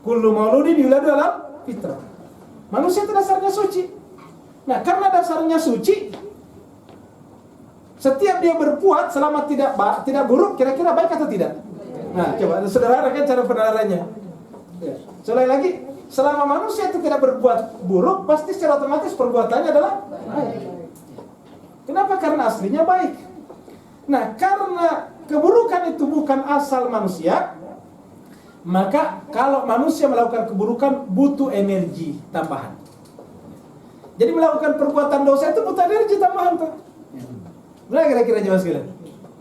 Kullu mauludin yuladu ala fitrah. Manusia itu dasarnya suci. Nah, karena dasarnya suci, setiap dia berbuat selama tidak buruk, kira-kira baik atau tidak? Nah, coba saudara kan cara penerarannya. Ya. Sekali lagi, selama manusia itu tidak berbuat buruk, pasti secara otomatis perbuatannya adalah baik. Kenapa? Karena aslinya baik. Nah, karena keburukan itu bukan asal manusia, maka kalau manusia melakukan keburukan butuh energi tambahan. Jadi melakukan perbuatan dosa itu butuh energi tambahan tuh. Benar kira-kira jemaah sekalian?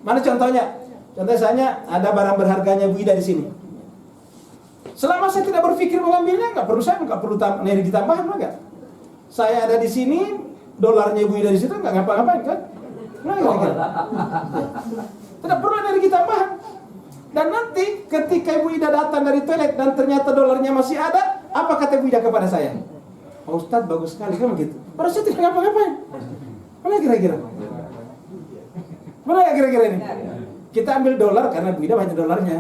Mana contohnya? Contohnya misalnya ada barang berharganya Bu Ida di sini. Selama saya tidak berpikir mengambilnya, nggak perlu energi tambahan, enggak. Saya ada di sini, dolarnya Bu Ida di situ nggak ngapa-ngapain kan? Benar kira-kira? Tidak perlu energi tambahan. Dan nanti ketika Ibu Ida datang dari toilet dan ternyata dolarnya masih ada, apa kata Ibu Ida kepada saya? Pak Ustadz bagus sekali kan begitu. Padahal saya tidak ngapa-ngapain. Mana kira-kira? Mana ya kira-kira ini? Kita ambil dolar karena Bu Ida banyak dolarnya.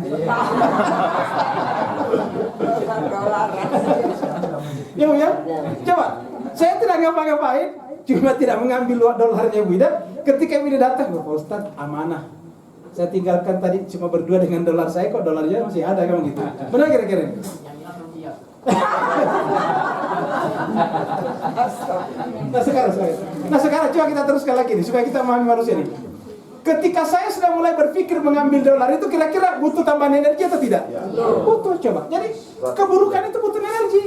Ya, coba. Saya tidak ngapa-ngapain, cuma tidak mengambil dolarnya Bu Ida. Ketika Bu Ida datang, Pak Ustadz amanah. Saya tinggalkan tadi cuma berdua dengan dolar saya, kok dolarnya masih ada kan gitu. Benar kira-kira ini? Nah sekarang coba kita teruskan lagi nih supaya kita memahami manusia nih. Ketika saya sudah mulai berpikir mengambil dolar itu kira-kira butuh tambahan energi atau tidak? Butuh, coba. Jadi keburukan itu butuh energi.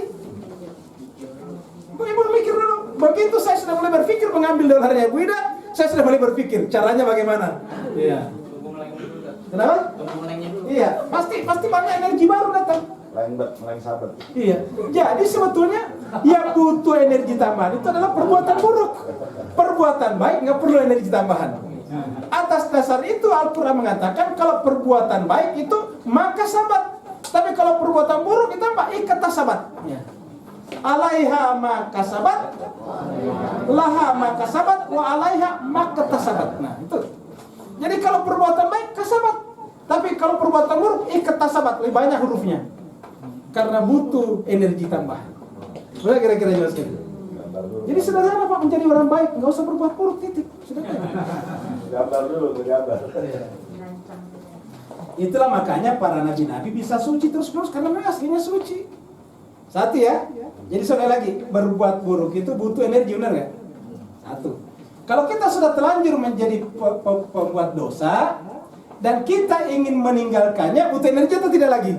Ibu mikir dulu. Begitu saya sudah mulai berpikir mengambil dolarnya Bu Ida, saya sudah mulai berpikir caranya bagaimana. Iya. Kenapa? Iya, pasti banyak energi baru datang. Lain sahabat. Iya. Jadi sebetulnya yang butuh energi tambahan itu adalah perbuatan buruk. Perbuatan baik nggak perlu energi tambahan. Atas dasar itu Al-Quran mengatakan kalau perbuatan baik itu maka sabat. Tapi kalau perbuatan buruk itu apa? Ikat sabat. Ya. Alaiha maka sabat, laha maka sabat, wa alaiha maka tasabat. Nah itu. Jadi kalau perbuatan baik kasabat. Tapi kalau perbuatan buruk ikat sabat, lebih banyak hurufnya. Karena butuh energi tambahan. Sudah kira-kira jelas kan? Jadi sederhana Pak menjadi orang baik, nggak usah berbuat buruk, titik. Sederhana. Gambar dulu, gambar. Itulah makanya para nabi-nabi bisa suci terus-menerus karena mereka aslinya suci. Satu ya. Jadi sekali lagi, berbuat buruk itu butuh energi, benar nggak? Satu. Kalau kita sudah terlanjur menjadi pembuat dosa dan kita ingin meninggalkannya, butuh energi atau tidak lagi?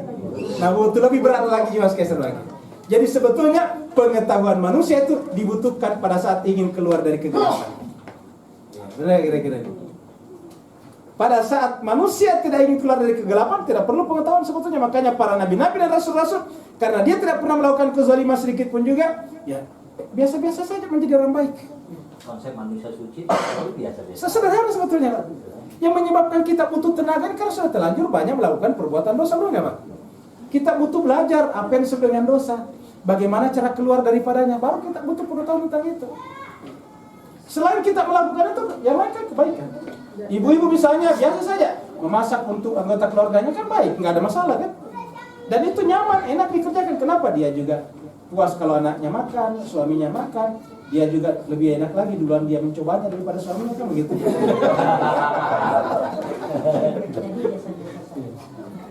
Nah, butuh lebih berat lagi, Mas Kaiser lagi. Jadi sebetulnya pengetahuan manusia itu dibutuhkan pada saat ingin keluar dari kegelapan. Benar kira-kira. Pada saat manusia tidak ingin keluar dari kegelapan, tidak perlu pengetahuan sebetulnya. Makanya para nabi-nabi dan rasul-rasul, karena dia tidak pernah melakukan kezaliman sedikit pun juga, ya biasa-biasa saja menjadi orang baik. Konsep manusia suci itu biasa-biasa. Sesederhana sebetulnya, Pak. Yang menyebabkan kita butuh tenaga karena sudah terlanjur banyak melakukan perbuatan dosa, benar nggak, Pak? Kita butuh belajar apa yang disebut dengan dosa, bagaimana cara keluar daripadanya, baru kita butuh pengetahuan tentang itu. Selain kita melakukan itu, ya lakukan kebaikan. Ibu-ibu misalnya biasa saja memasak untuk anggota keluarganya kan baik, nggak ada masalah kan? Dan itu nyaman, enak dikerjakan. Kenapa? Dia juga puas kalau anaknya makan, suaminya makan. Dia juga lebih enak lagi duluan dia mencobanya daripada suaminya kan begitu.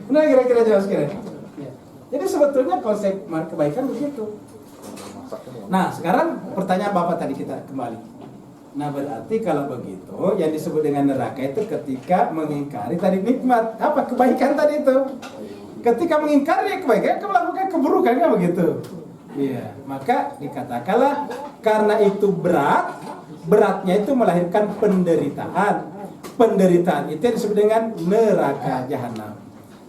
Nah kira-kira jelas kira. Jadi sebetulnya konsep kebaikan begitu. Nah sekarang pertanyaan Bapak tadi kita kembali. Nah berarti kalau begitu yang disebut dengan neraka itu ketika mengingkari tadi nikmat. Apa kebaikan tadi itu? Ketika mengingkari kebaikan, kamu melakukan keburukan kan begitu? Iya, maka dikatakanlah karena itu beratnya itu melahirkan penderitaan. Penderitaan itu yang disebut dengan neraka jahanam.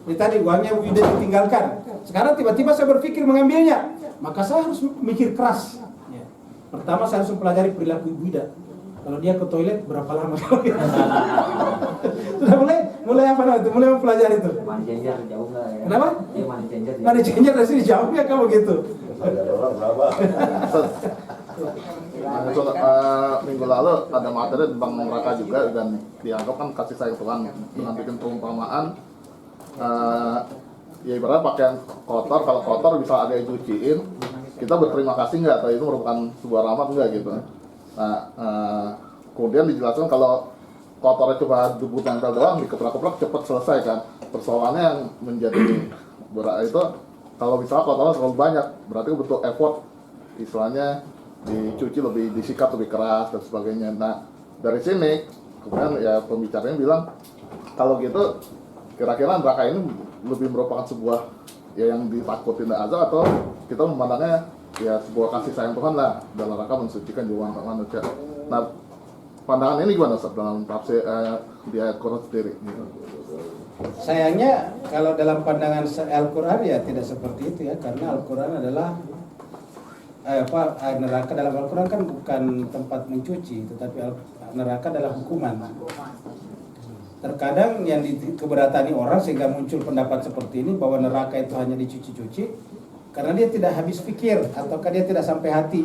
Jadi tadi uangnya udah ditinggalkan. Sekarang tiba-tiba saya berpikir mengambilnya, maka saya harus mikir keras. Ya. Pertama saya harus mempelajari perilaku ibu Ida. Kalau dia ke toilet berapa lama? Sudah mulai apa namanya itu? Mulai mempelajari itu. Money changer jauh nggak ya? Kenapa? Money changer. Money changer dari sini jauh ya kamu gitu. Ada orang berapa? Minggu lalu ada materi tentang neraka juga dan dianggap kan kasih sayang Tuhan dengan bikin perumpamaan ya ibaratnya pakaian kotor, kalau kotor bisa ada yang cuciin, kita berterima kasih nggak atau itu merupakan sebuah rahmat nggak gitu. Nah kemudian dijelaskan kalau kotornya cuma debu nempel doang, dikeplak-keplak cepat selesai kan. Persoalannya yang menjadi berat itu kalau misalnya kotornya terlalu banyak, berarti butuh effort, istilahnya dicuci lebih, disikat lebih keras dan sebagainya. Nah dari sini kemudian ya pembicaranya bilang kalau gitu kira-kira neraka ini lebih merupakan sebuah ya yang ditakutin azab atau kita memandangnya ya sebuah kasih sayang Tuhan lah, dan neraka mensucikan jiwa manusia. Nah pandangan ini gimana Ustaz dalam tafsir di ayat Quran sendiri? Sayangnya kalau dalam pandangan Al-Quran ya tidak seperti itu ya, karena Al-Quran adalah neraka dalam Al-Quran kan bukan tempat mencuci, tetapi neraka adalah hukuman. Terkadang yang keberatani orang sehingga muncul pendapat seperti ini bahwa neraka itu hanya dicuci-cuci karena dia tidak habis pikir ataukah dia tidak sampai hati.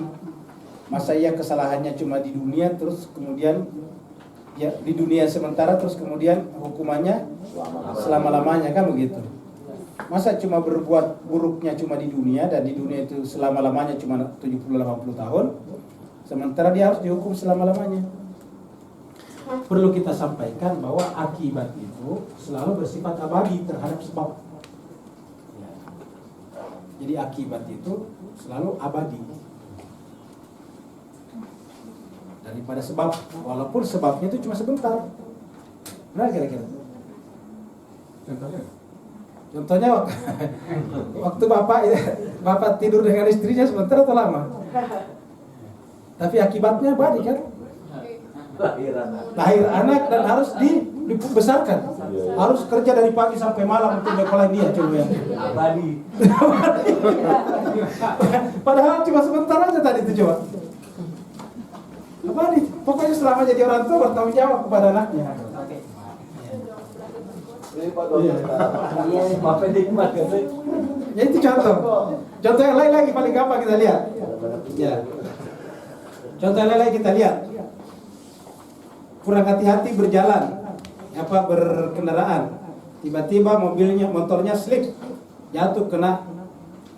Masa iya kesalahannya cuma di dunia terus kemudian ya di dunia sementara terus kemudian hukumannya selama-lamanya kan begitu. Masa cuma berbuat buruknya cuma di dunia dan di dunia itu selama-lamanya cuma 70-80 tahun, sementara dia harus dihukum selama-lamanya. Perlu kita sampaikan bahwa akibat itu selalu bersifat abadi terhadap sebab. Ya. Jadi akibat itu selalu abadi daripada sebab, walaupun sebabnya itu cuma sebentar. Benar kira-kira? Contohnya waktu bapak tidur dengan istrinya sebentar atau lama? Tapi akibatnya abadi kan? Lahir anak dan harus dibesarkan. Harus kerja dari pagi sampai malam untuk nyekolah dia coba ya. Abadi. Padahal cuma sebentar aja tadi itu coba. Abadi. Pokoknya selama jadi orang tua bertanggung jawab kepada anaknya. Ini Pak Dokter. Iya, bapak nikmat kan. Ya itu contoh. Contoh yang lain lagi paling gampang kita lihat. Ya. Contoh yang lain lagi kita lihat. Kurang hati-hati berjalan, berkendaraan, tiba-tiba motornya slip, jatuh kena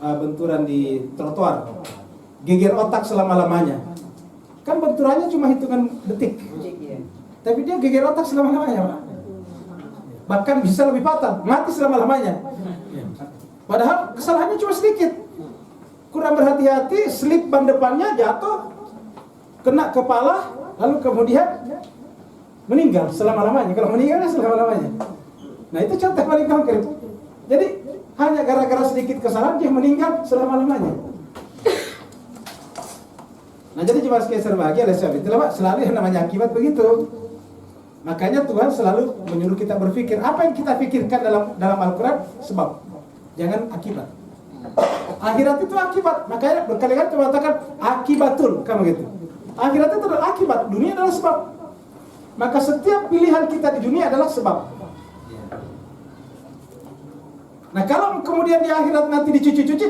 benturan di trotoar, geger otak selama-lamanya. Kan benturannya cuma hitungan detik, tapi dia geger otak selama-lamanya, bahkan bisa lebih fatal, mati selama-lamanya. Padahal kesalahannya cuma sedikit, kurang berhati-hati, slip ban depannya jatuh, kena kepala, lalu kemudian meninggal selama-lamanya. Kalau meninggal selama-lamanya. Nah itu contoh paling konkret. Jadi hanya gara-gara sedikit kesalahan dia meninggal selama-lamanya. Nah jadi cuma sekian berbahagia oleh sebab itulah Pak, selalu yang namanya akibat begitu. Makanya Tuhan selalu menyuruh kita berpikir apa yang kita pikirkan dalam Al-Quran sebab, jangan akibat. Akhirat itu akibat, makanya berkali-kali Tuhan mengatakan akibatul, kan begitu. Akhirat itu adalah akibat, dunia adalah sebab. Maka setiap pilihan kita di dunia adalah sebab. Nah kalau kemudian di akhirat nanti dicuci-cuci,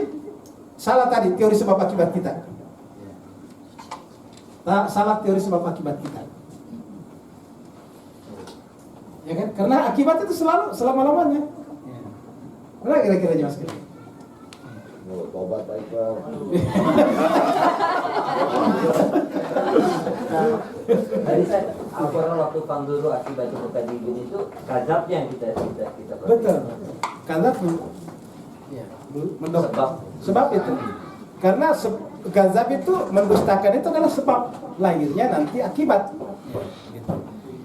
salah tadi teori sebab akibat kita. Nah, salah teori sebab akibat kita. Ya kan? Karena akibat itu selalu selama-lamanya. Mana kira-kira jelas sekali? Oh, tobat baik Bang. Tadi saya Al-Quran waktu pangguru akibat mukadibin itu kadzabnya yang kita Betul. Karena ya, sebab itu. Karena gazab itu mendustakan itu adalah sebab lahirnya nanti akibat. Gitu.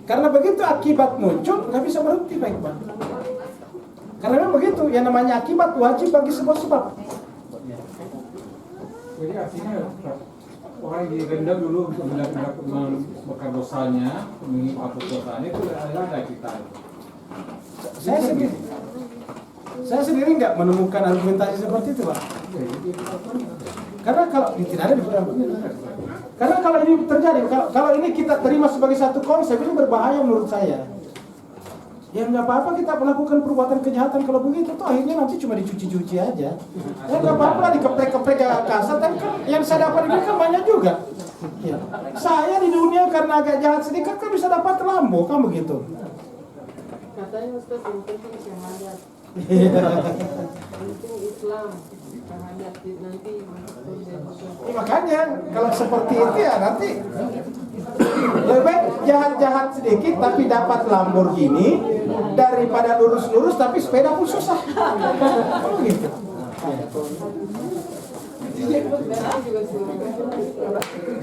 Karena begitu akibat muncul nggak bisa berhenti baik Bang. Karena memang begitu, yang namanya akibat wajib bagi sebuah sebab. Jadi artinya orang yang direndam dulu untuk membakar dosanya, menghapus dosanya itu ada kita. Saya sendiri nggak menemukan argumentasi seperti itu, Pak. Karena kalau tidak ada di Quran. Karena kalau ini terjadi, kalau ini kita terima sebagai satu konsep, ini berbahaya menurut saya. Ya nggak apa-apa kita melakukan perbuatan kejahatan kalau begitu tuh akhirnya nanti cuma dicuci-cuci aja. Ya nggak apa-apa lah dikeprek-keprek kasar, tapi kan yang saya dapat ini kan banyak juga. Ya. Saya di dunia karena agak jahat sedikit kan bisa dapat Lambo kan begitu. Katanya Ustaz yang penting syahadat. Penting Islam. Syahadat nanti Ya, makanya kalau seperti itu ya nanti lebih baik jahat-jahat sedikit tapi dapat Lamborghini daripada lurus-lurus tapi sepeda pun susah. Oh gitu.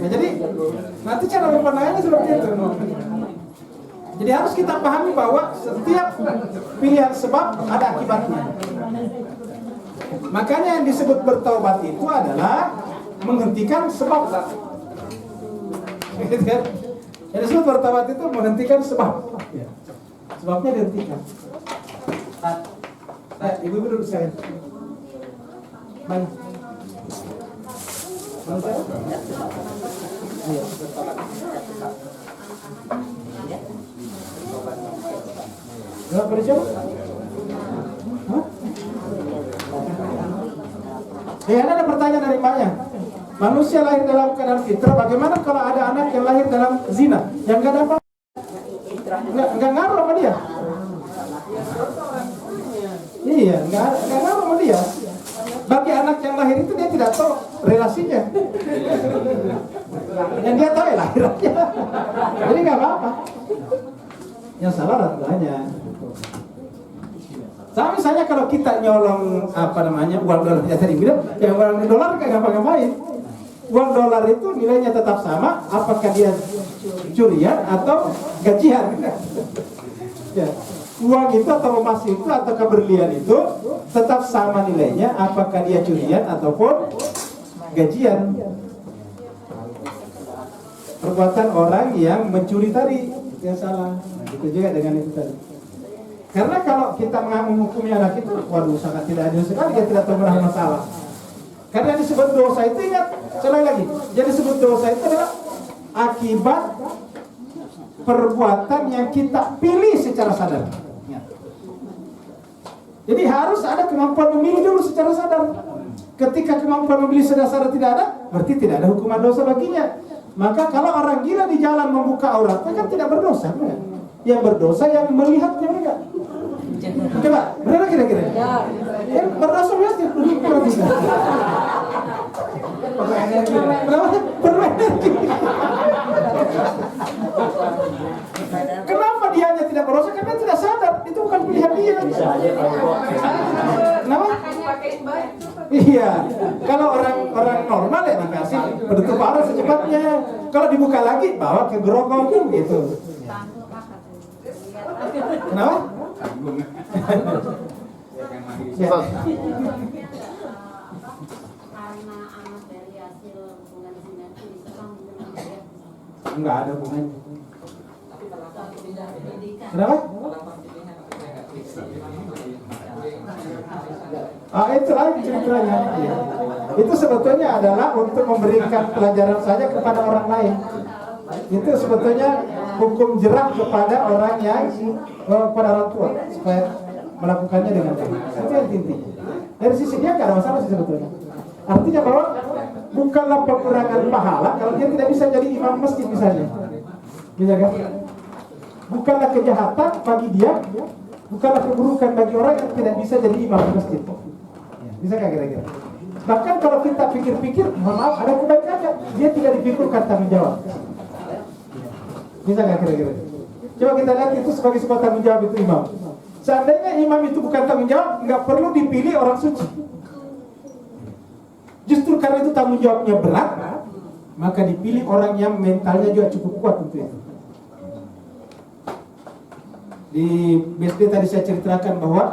Nah, jadi nanti cara memandangnya seperti itu. Jadi harus kita pahami bahwa setiap pilihan sebab ada akibatnya. Makanya yang disebut bertaubat itu adalah menghentikan sebab. Yang disebut bertaubat itu menghentikan sebab. Sebabnya dihentikan. Ibu duduk saya. Mana? Ayo. Enggak percaya? Hah? Ada pertanyaan dari Mbaknya. Manusia lahir dalam keadaan fitrah. Bagaimana kalau ada anak yang lahir dalam zina? Yang nggak dapat, nggak ngaruh sama dia. Iya, nggak ngaruh sama dia. Bagi anak yang lahir itu dia tidak tahu relasinya. Yang dia tahu ya lahir aja. Jadi nggak apa-apa. Yang salah aturannya. Sama misalnya kalau kita nyolong uang dolar ya tadi bilang, ya uang dolar kayak ngapa-ngapain. Uang dolar itu nilainya tetap sama, apakah dia curian atau gajian. Ya. Uang itu atau emas itu atau keberlian itu tetap sama nilainya, apakah dia curian ataupun gajian. Perbuatan orang yang mencuri tadi itu yang salah. Itu juga dengan itu tadi. Karena kalau kita menghukumi anak itu, waduh sangat tidak adil sekali, dia tidak tahu merasa masalah. Karena disebut dosa itu, ingat, sekali lagi, jadi disebut dosa itu adalah akibat perbuatan yang kita pilih secara sadar. Jadi harus ada kemampuan memilih dulu secara sadar. Ketika kemampuan memilih secara sadar tidak ada, berarti tidak ada hukuman dosa baginya. Maka kalau orang gila di jalan membuka auratnya kan tidak berdosa, kan? Yang berdosa yang melihatnya mereka. Coba, benar kira-kira? Ya, berdosa melihatnya. Berenergi. Kenapa dia hanya tidak berdosa? Karena tidak sadar. Itu bukan pilihan dia. Kenapa? Iya. Kalau orang normal ya dikasih penutup aurat secepatnya. Kalau dibuka lagi, bawa ke gerogong gitu. Kenapa? Ya. Enggak ada hubungannya. Kenapa? Itu lagi ceritanya. Ya. Itu sebetulnya adalah untuk memberikan pelajaran saja kepada orang lain. Itu sebetulnya hukum jerah kepada orang yang pada orang tua supaya melakukannya dengan baik. Itu yang intinya. Dari sisi dia nggak ada masalah sih sebetulnya. Artinya bahwa bukanlah pengurangan pahala kalau dia tidak bisa jadi imam masjid misalnya. Bisa kan? Bukanlah kejahatan bagi dia, bukanlah keburukan bagi orang yang tidak bisa jadi imam masjid. Bisa nggak kira-kira? Bahkan kalau kita pikir-pikir, mohon maaf, ada kebaikannya. Dia tidak dipikirkan tanggung jawab. Bisa nggak kira-kira? Coba kita lihat itu sebagai sebuah tanggung jawab itu imam. Seandainya imam itu bukan tanggung jawab, nggak perlu dipilih orang suci. Justru karena itu tanggung jawabnya berat, maka dipilih orang yang mentalnya juga cukup kuat untuk itu. Di BSD tadi saya ceritakan bahwa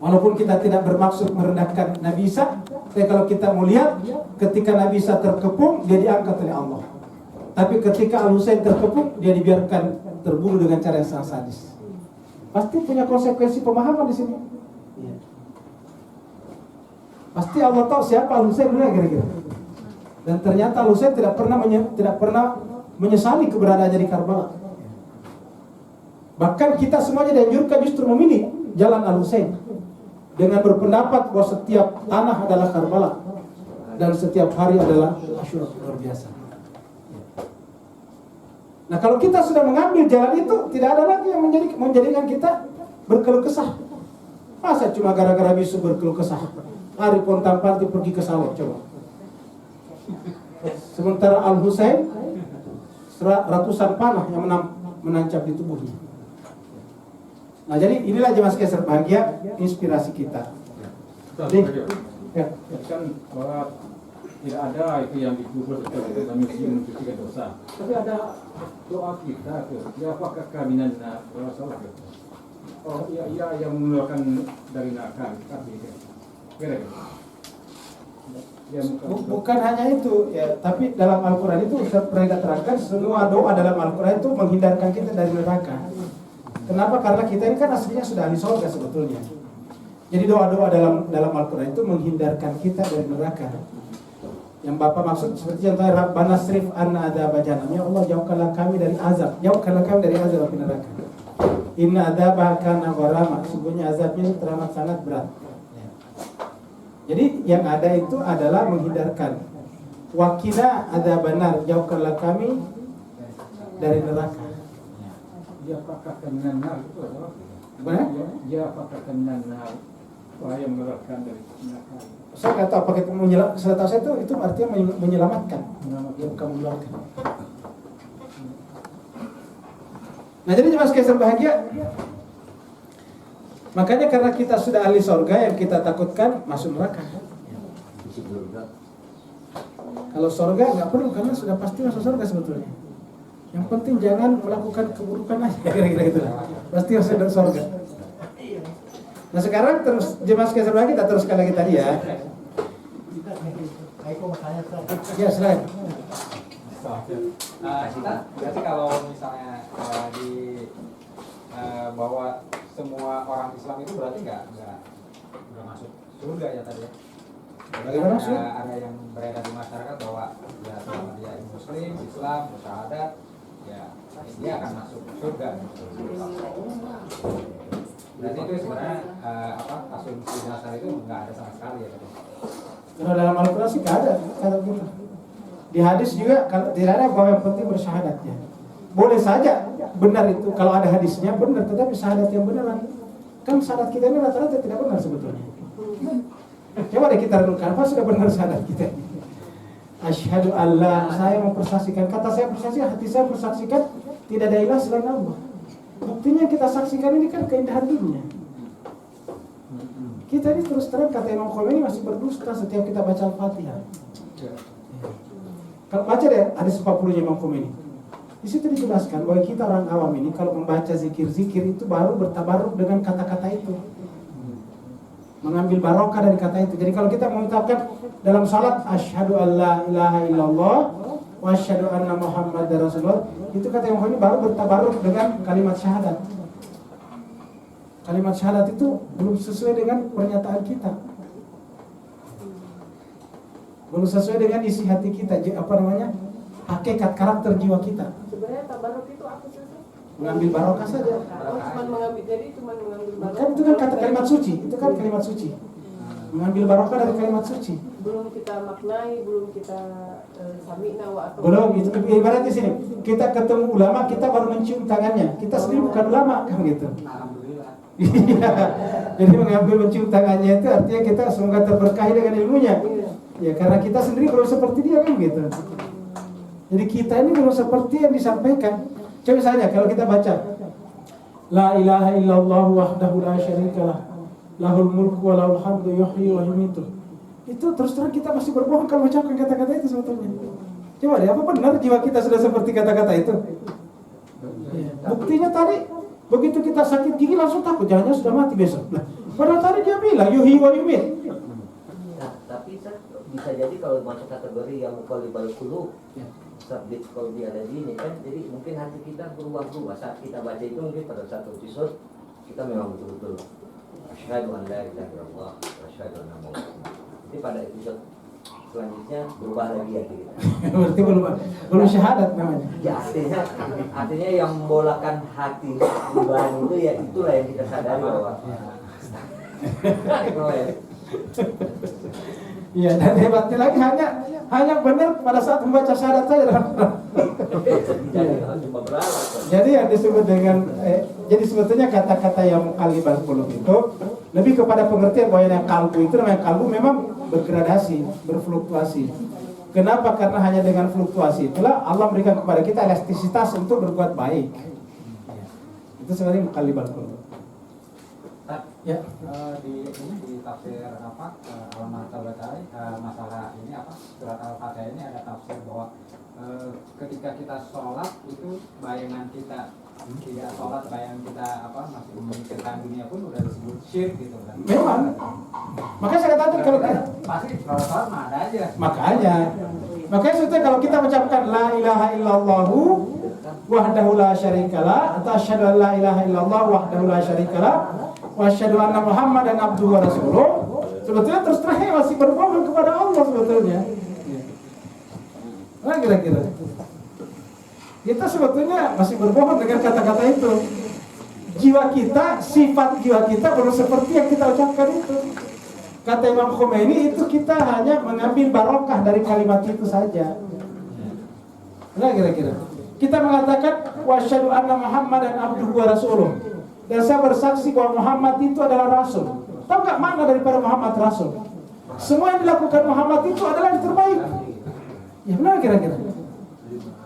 walaupun kita tidak bermaksud merendahkan Nabi Isa, tapi kalau kita mau lihat ketika Nabi Isa terkepung, dia diangkat oleh Allah. Tapi ketika Al-Husain terkepung, dia dibiarkan terbunuh dengan cara yang sangat sadis. Pasti punya konsekuensi pemahaman di sini. Pasti Allah tahu siapa Al-Husain dulu kira-kira. Dan ternyata Al-Husain tidak pernah menyesali keberadaannya di Karbala. Bahkan kita semuanya dianjurkan justru memilih jalan Al-Husain dengan berpendapat bahwa setiap tanah adalah Karbala dan setiap hari adalah Asyura. Luar biasa. Nah, kalau kita sudah mengambil jalan itu, tidak ada lagi yang menjadikan kita berkeluh kesah. Masa cuma gara-gara bisu berkeluh kesah? Hari Pontampanti pergi ke sawah, coba. Sementara Al-Husain ratusan panah yang menancap di tubuhnya. Nah, jadi inilah jemaah sekalian berbahagia, inspirasi kita. Jadi, ya. Kan bahwa tidak ada itu yang dikubur kita mesti mencucikan dosa. Tapi ada doa kita tuh. Ya apakah kaminan salah gitu. Oh iya yang mengeluarkan dari neraka tapi kira-kira. Bukan hanya itu ya, tapi dalam Al-Quran itu pernah terangkan semua doa dalam Al-Quran itu menghindarkan kita dari neraka. Kenapa? Karena kita ini kan aslinya sudah ahli surga sebetulnya. Jadi doa-doa dalam Al-Quran itu menghindarkan kita dari neraka. Yang Bapak maksud seperti contohnya Rabbana srif anna adzaba jahannam. Ya Allah, jauhkanlah kami dari azab. Jauhkanlah kami dari azab api neraka. Inna adzabaha kana gharama. Sungguhnya azabnya itu teramat sangat berat. Jadi yang ada itu adalah menghindarkan. Wa qina adzabannar. Jauhkanlah kami dari neraka. Ya apakah kaminan nar itu adalah Gimana? Ya apakah kaminan nar yang mengeluarkan dari neraka. Saya nggak tahu apakah itu setahu saya itu artinya menyelamatkan, ya bukan mengeluarkan. Nah, jadi jemaah sekalian bahagia. Makanya karena kita sudah ahli surga, yang kita takutkan masuk neraka. Kalau surga nggak perlu karena sudah pasti masuk surga sebetulnya. Yang penting jangan melakukan keburukan aja, kira-kira gitu lah. Pasti masuk dari surga. Nah sekarang terus jemaah sekalian bahagia, kita teruskan lagi tadi ya. Ya selain. Berarti kalau misalnya bahwa semua orang Islam itu berarti nggak masuk surga ya tadi ya? Bagaimana sih? Ada yang beredar di masyarakat bahwa ya selama dia Muslim, Islam, bersyahadat, ya dia akan masuk surga. Berarti itu sebenarnya asumsi dasar itu nggak ada sama sekali ya tadi. Kalau dalam Al-Quran sih nggak ada kata gitu. Di hadis juga tidak ada bahwa yang penting bersyahadatnya. Boleh saja benar itu kalau ada hadisnya benar, tetapi syahadat yang benar kan syahadat kita ini rata-rata tidak benar sebetulnya. Coba deh kita renungkan apa sudah benar syahadat kita. Asyhadu alla, saya mempersaksikan, kata saya persaksikan, hati saya persaksikan tidak ada ilah selain Allah. Buktinya kita saksikan ini kan keindahan dunia. Kita ini terus terang kata Imam Khomeini masih berdusta setiap kita baca Al-Fatihah. Kalau baca deh hadis 40-nya Imam Khomeini. Di situ dijelaskan bahwa kita orang awam ini kalau membaca zikir-zikir itu baru bertabaruk dengan kata-kata itu. Mengambil barokah dari kata itu. Jadi kalau kita mengucapkan dalam salat asyhadu alla ilaha illallah wa asyhadu anna Muhammadar Rasulullah, itu kata Imam Khomeini baru bertabaruk dengan kalimat syahadat. Kalimat syahadat itu belum sesuai dengan pernyataan kita, belum sesuai dengan isi hati kita, hakikat karakter jiwa kita. Sebenarnya tabaruk itu apa sih? Mengambil barokah saja. Cuma mengambil, jadi cuma mengambil barokah. Kan itu kan kata kalimat suci, itu kan kalimat suci. Mengambil barokah dari kalimat suci. Belum kita maknai, belum kita samina wa atau Belum, itu ibarat di sini. Kita ketemu ulama, kita baru mencium tangannya. Kita sendiri bukan ulama, kan gitu. Alhamdulillah. Iya. Jadi mengambil mencium tangannya itu artinya kita semoga terberkahi dengan ilmunya. Ya karena kita sendiri belum seperti dia, kan gitu. Jadi kita ini belum seperti yang disampaikan. Coba misalnya kalau kita baca La ilaha illallah wahdahu la syarikalah lahul mulku wa lahul hamdu yuhyi wa yumitu. Itu terus terang kita masih berbohong kalau mengucapkan kata-kata itu sebetulnya. Coba deh, apa benar jiwa kita sudah seperti kata-kata itu? Buktinya tadi begitu kita sakit gigi langsung takut jangan-jangan sudah mati besok. Nah, padahal tadi dia bilang yuhyi wa yumit. Nah, tapi bisa jadi kalau masuk kategori yang muqallibal qulub, sabit kalau dia ada di ini kan, jadi mungkin hati kita berubah-ubah saat kita baca itu. Mungkin pada satu episode kita memang betul-betul asyhadu an la ilaha illallah wa asyhadu anna Muhammadan. Jadi pada episode selanjutnya berubah lagi hati kita. Berarti belum syahadat namanya. Ya artinya yang membolakan hati perubahan itu ya itulah yang kita sadari bahwa Iya, dan hebatnya lagi hanya benar pada saat membaca syahadat saja. Jadi yang disebut dengan jadi sebetulnya kata-kata yang muqallibal qulub itu lebih kepada pengertian bahwa yang kalbu itu namanya kalbu memang bergradasi, berfluktuasi. Kenapa? Karena hanya dengan fluktuasi itulah Allah memberikan kepada kita elastisitas untuk berbuat baik. Itu sebenarnya muqallibal qulub. Ya. Di tafsir apa alamat al-Baqarah masalah ini apa surat Al-Fatihah ini ada tafsir bahwa ketika kita sholat itu bayangan kita tidak sholat, bayangan kita apa masih memikirkan dunia pun udah disebut syirik gitu kan. Memang. Makanya saya katakan kalau pasti kalau sholat mah ada aja. Makanya sebetulnya kalau kita mengucapkan la ilaha illallahu wahdahu la syarikalah atau asyhadu an la ilaha illallah wahdahu la syarikalah wa asyhadu anna Muhammadan abduhu wa rasuluh, sebetulnya terus terang masih berbohong kepada Allah sebetulnya. Nah kira-kira kita sebetulnya masih berbohong dengan kata-kata itu. Jiwa kita, sifat jiwa kita belum seperti yang kita ucapkan itu. Kata Imam Khomeini itu kita hanya mengambil barokah dari kalimat itu saja. Nah kira-kira kita mengatakan wa asyhadu anna Muhammadan abduhu wa rasuluh, dan saya bersaksi bahwa Muhammad itu adalah Rasul. Tahu nggak makna daripada Muhammad Rasul? Semua yang dilakukan Muhammad itu adalah yang terbaik. Ya benar kira-kira.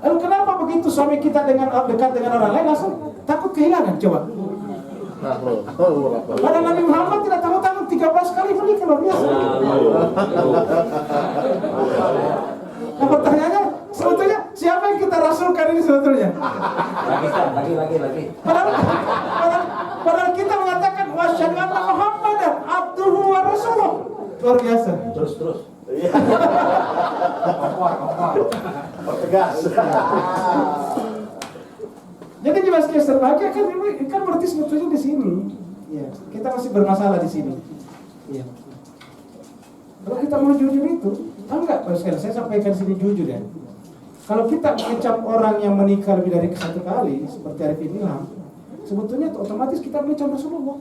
Lalu kenapa begitu suami kita dekat dengan orang lain langsung takut kehilangan? Coba. Padahal Nabi Muhammad tidak tahu-tahu 13 kali menikah, luar biasa. Nah pertanyaannya sebetulnya siapa yang kita rasulkan ini sebetulnya? Lagi. Padahal kita mengatakan wasyhadu anna Muhammadan abduhu wa rasuluh. Luar biasa. Terus. Tegas. Jadi jelas terbahagia kan berarti sebetulnya di sini. Ya, kita masih bermasalah di sini. Ya. Kalau kita mau jujur itu, enggak, saya sampaikan sini jujur ya. Kalau kita mengecap orang yang menikah lebih dari satu kali, seperti Arifin Ilham, sebetulnya otomatis kita mengecap Rasulullah.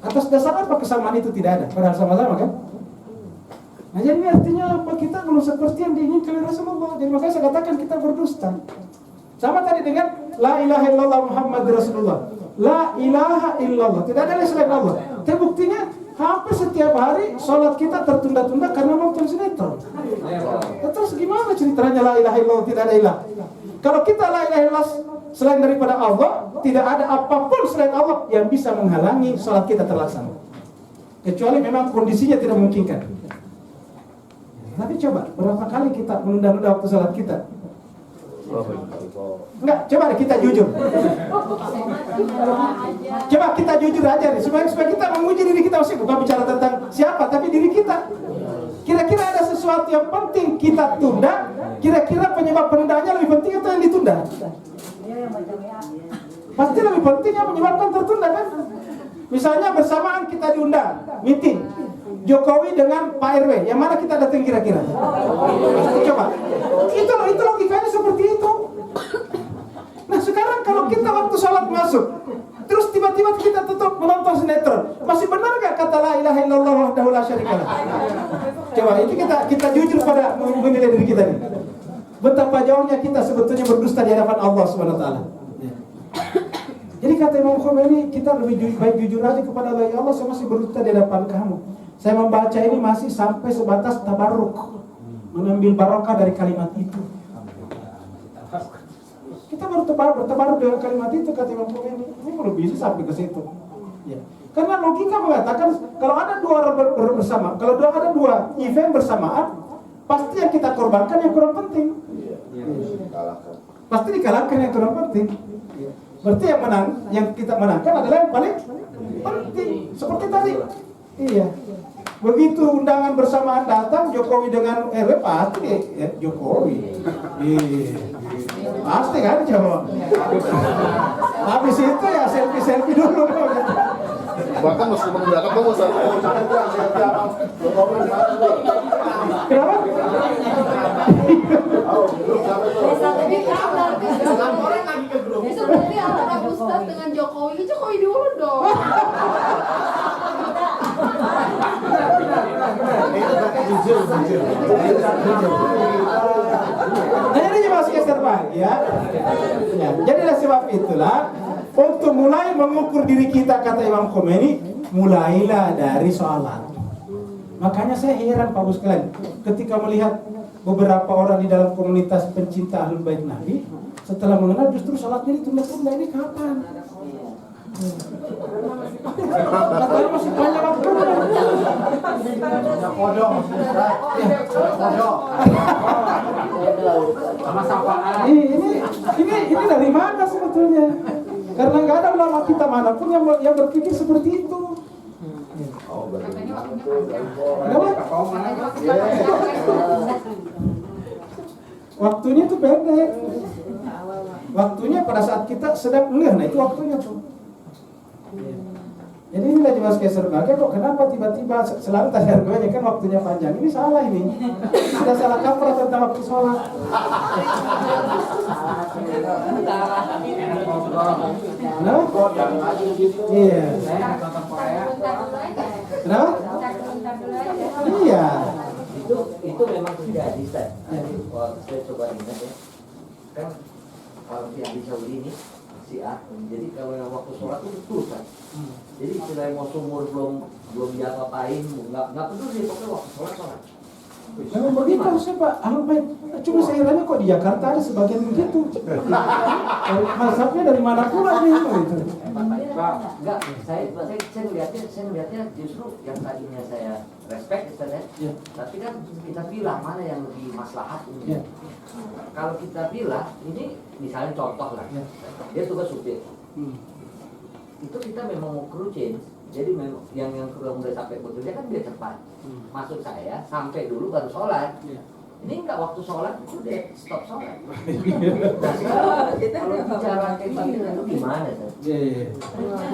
Atas dasar apa kesamaan itu tidak ada? Padahal sama-sama kan? Nah jadi artinya apa? Kita belum seperti yang diinginkan oleh Rasulullah. Jadi makanya saya katakan kita berdusta. Sama tadi dengan La ilaha illallah Muhammad Rasulullah. La ilaha illallah, tidak ada yang selain Allah. Tapi buktinya hampir setiap hari sholat kita tertunda-tunda karena nonton sinetron. Terus gimana ceritanya la ilaha illallah tidak ada ilah? Kalau kita la ilaha illallah selain daripada Allah, tidak ada apapun selain Allah yang bisa menghalangi sholat kita terlaksana. Kecuali memang kondisinya tidak memungkinkan. Tapi coba berapa kali kita menunda-nunda waktu sholat kita? Enggak, coba deh kita jujur. Coba kita jujur aja nih, supaya kita menguji diri kita, bukan bicara tentang siapa, tapi diri kita. Kira-kira ada sesuatu sesuatu yang penting kita tunda, kira-kira penyebab penundaannya lebih penting atau yang ditunda? Pasti lebih penting yang menyebabkan tertunda kan? Misalnya bersamaan kita diundang meeting Jokowi dengan Pak RW, yang mana kita datang kira-kira? Coba, itu logikanya seperti itu. Nah sekarang kalau kita waktu sholat masuk, terus tiba-tiba kita tutup menonton sinetron, masih benar gak kata la ilaha illallah wahdahu la syarikalah? Coba itu kita jujur pada menilai diri kita nih. Betapa jauhnya kita sebetulnya berdusta di hadapan Allah Subhanahu wa taala. Jadi kata Imam Khomeini, kita lebih baik jujur aja kepada Allah. Ya Allah, saya masih berdusta di hadapan kamu. Saya membaca ini masih sampai sebatas tabarruk, mengambil barokah dari kalimat itu. Kita baru bertabarruk dengan kalimat itu, kata Imam Khomeini. Ini belum bisa sampai ke situ. Ya. Karena logika mengatakan kalau ada dua orang bersama, kalau ada dua event bersamaan, pasti yang kita korbankan yang kurang penting. Pasti dikalahkan yang kurang penting. Berarti yang kita menangkan adalah yang paling penting. Seperti tadi. Iya. Begitu undangan bersamaan datang, Jokowi dengan RW pasti Jokowi. Iya. Pasti kan coba. Habis itu ya selfie dulu. Bahkan meskipun tidak ketemu Kenapa? Seperti antara Ustaz dengan Jokowi dulu dong. Nah ini masih terbahagia. Ya, jadilah sebab itulah untuk mulai mengukur diri kita, kata Imam Khomeini, mulailah dari sholat. Makanya saya heran Pak Bos sekalian, ketika melihat beberapa orang di dalam komunitas pencinta Ahlul Bait Nabi, setelah mengenal justru sholatnya ditunda-tunda. Ini kapan? Katanya masih banyak waktu. Ini dari mana sebetulnya? Karena nggak ada ulama kita manapun yang berpikir seperti itu. Waktunya tuh pendek. Waktunya pada saat kita sedang ngeh, nah itu waktunya tuh. Jadi inilah jelas Kaiser Bagai kok kenapa tiba-tiba selalu tadi argumennya kan waktunya panjang. Ini salah ini. Sudah salah kaprah tentang waktu sholat. Kenapa? Iya. Kenapa? Iya. Itu memang terjadi, Ustaz. Waktu saya coba ingat ya, kan kalau yang di Saudi ini si A, jadi kalau yang waktu sholat itu betul kan. Jadi istilah mau sumur belum diapa-apain, nggak peduli pokoknya waktu sholat. Memang begitu harusnya Pak Ahlul Bait. Cuma saya herannya kok di Jakarta ada sebagian begitu. Mazhabnya dari mana pula nih itu? Enggak, saya melihatnya justru yang tadinya saya respect Ustaz ya. Tapi kan kita pilih mana yang lebih maslahat ini. Kalau kita pilih ini misalnya contoh lah, dia tugas supir. Itu kita memang mau crew change. Jadi memang yang udah sampai bekerja kan dia cepat. Maksud saya sampai dulu baru sholat. Ini enggak waktu sholat itu udah stop sholat. Nah, kita bicara kayak gini itu gimana sih?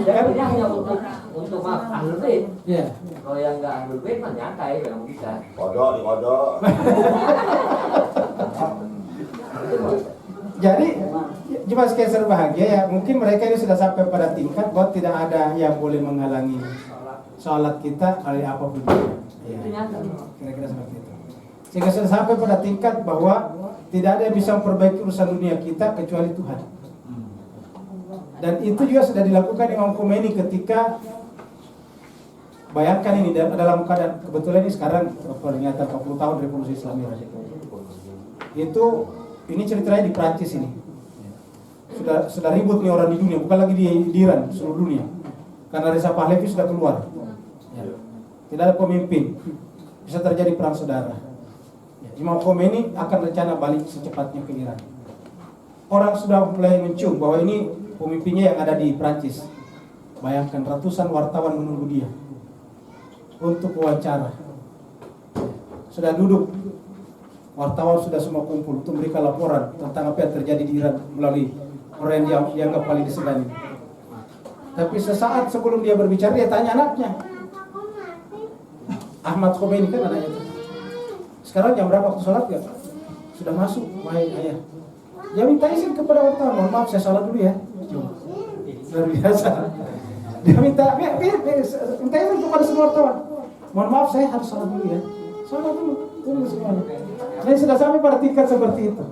Ini hanya untuk Ahlul Bait. Kalau yang enggak Ahlul Bait mah nyantai memang bisa. Kodok. Jadi cuma Kaiser Bahagia ya, mungkin mereka ini sudah sampai pada tingkat bahwa tidak ada yang boleh menghalangi sholat kita oleh apapun. Ya, kira-kira seperti itu. Sehingga sudah sampai pada tingkat bahwa tidak ada yang bisa memperbaiki urusan dunia kita kecuali Tuhan. Dan itu juga sudah dilakukan Imam Khomeini ketika, bayangkan ini dalam keadaan kebetulan ini sekarang peringatan 40 tahun Revolusi Islam Iran. Ini ceritanya di Prancis ini. Sudah ribut nih orang di dunia, bukan lagi di Iran, seluruh dunia. Karena Reza Pahlavi sudah keluar. Tidak ada pemimpin. Bisa terjadi perang saudara. Imam Khomeini akan rencana balik secepatnya ke Iran. Orang sudah mulai mencium bahwa ini pemimpinnya yang ada di Prancis. Bayangkan ratusan wartawan menunggu dia untuk wawancara. sudah duduk, wartawan sudah semua kumpul untuk memberikan laporan tentang apa yang terjadi di Iran melalui orang yang dianggap paling disegani. Tapi sesaat sebelum dia berbicara, dia tanya anaknya, Ahmad Khomeini kan anaknya itu, sekarang jam berapa waktu sholat gak? Sudah masuk, wahai ayah. Dia minta izin kepada wartawan, mohon maaf saya sholat dulu ya. Luar biasa. Dia minta izin kepada semua wartawan, mohon maaf saya harus sholat dulu ya. Sholat dulu, tunggu semuanya. Saya sudah sampai pada tingkat seperti itu.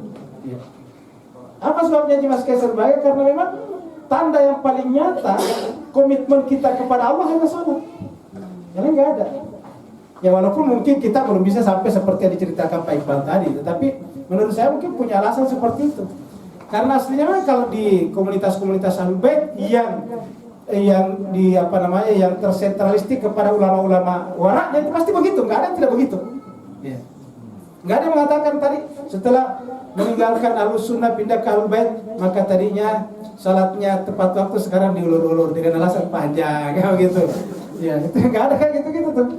Apa sebabnya Mas Kaisar Baga? Karena memang tanda yang paling nyata komitmen kita kepada Allah hanya sholat. Yang lain nggak ada. Ya walaupun mungkin kita belum bisa sampai seperti yang diceritakan Pak Iqbal tadi, tetapi menurut saya mungkin punya alasan seperti itu. Karena aslinya kan kalau di komunitas-komunitas Ahlul Bait yang di yang tersentralistik kepada ulama-ulama waraknya itu pasti begitu, nggak ada yang tidak begitu. Ya. Nggak ada yang mengatakan tadi setelah meninggalkan Ahlus Sunnah pindah ke Ahlul Bait maka tadinya salatnya tepat waktu, sekarang diulur-ulur dengan alasan panjang kayak begitu. Ya, itu nggak ada kayak gitu-gitu tuh.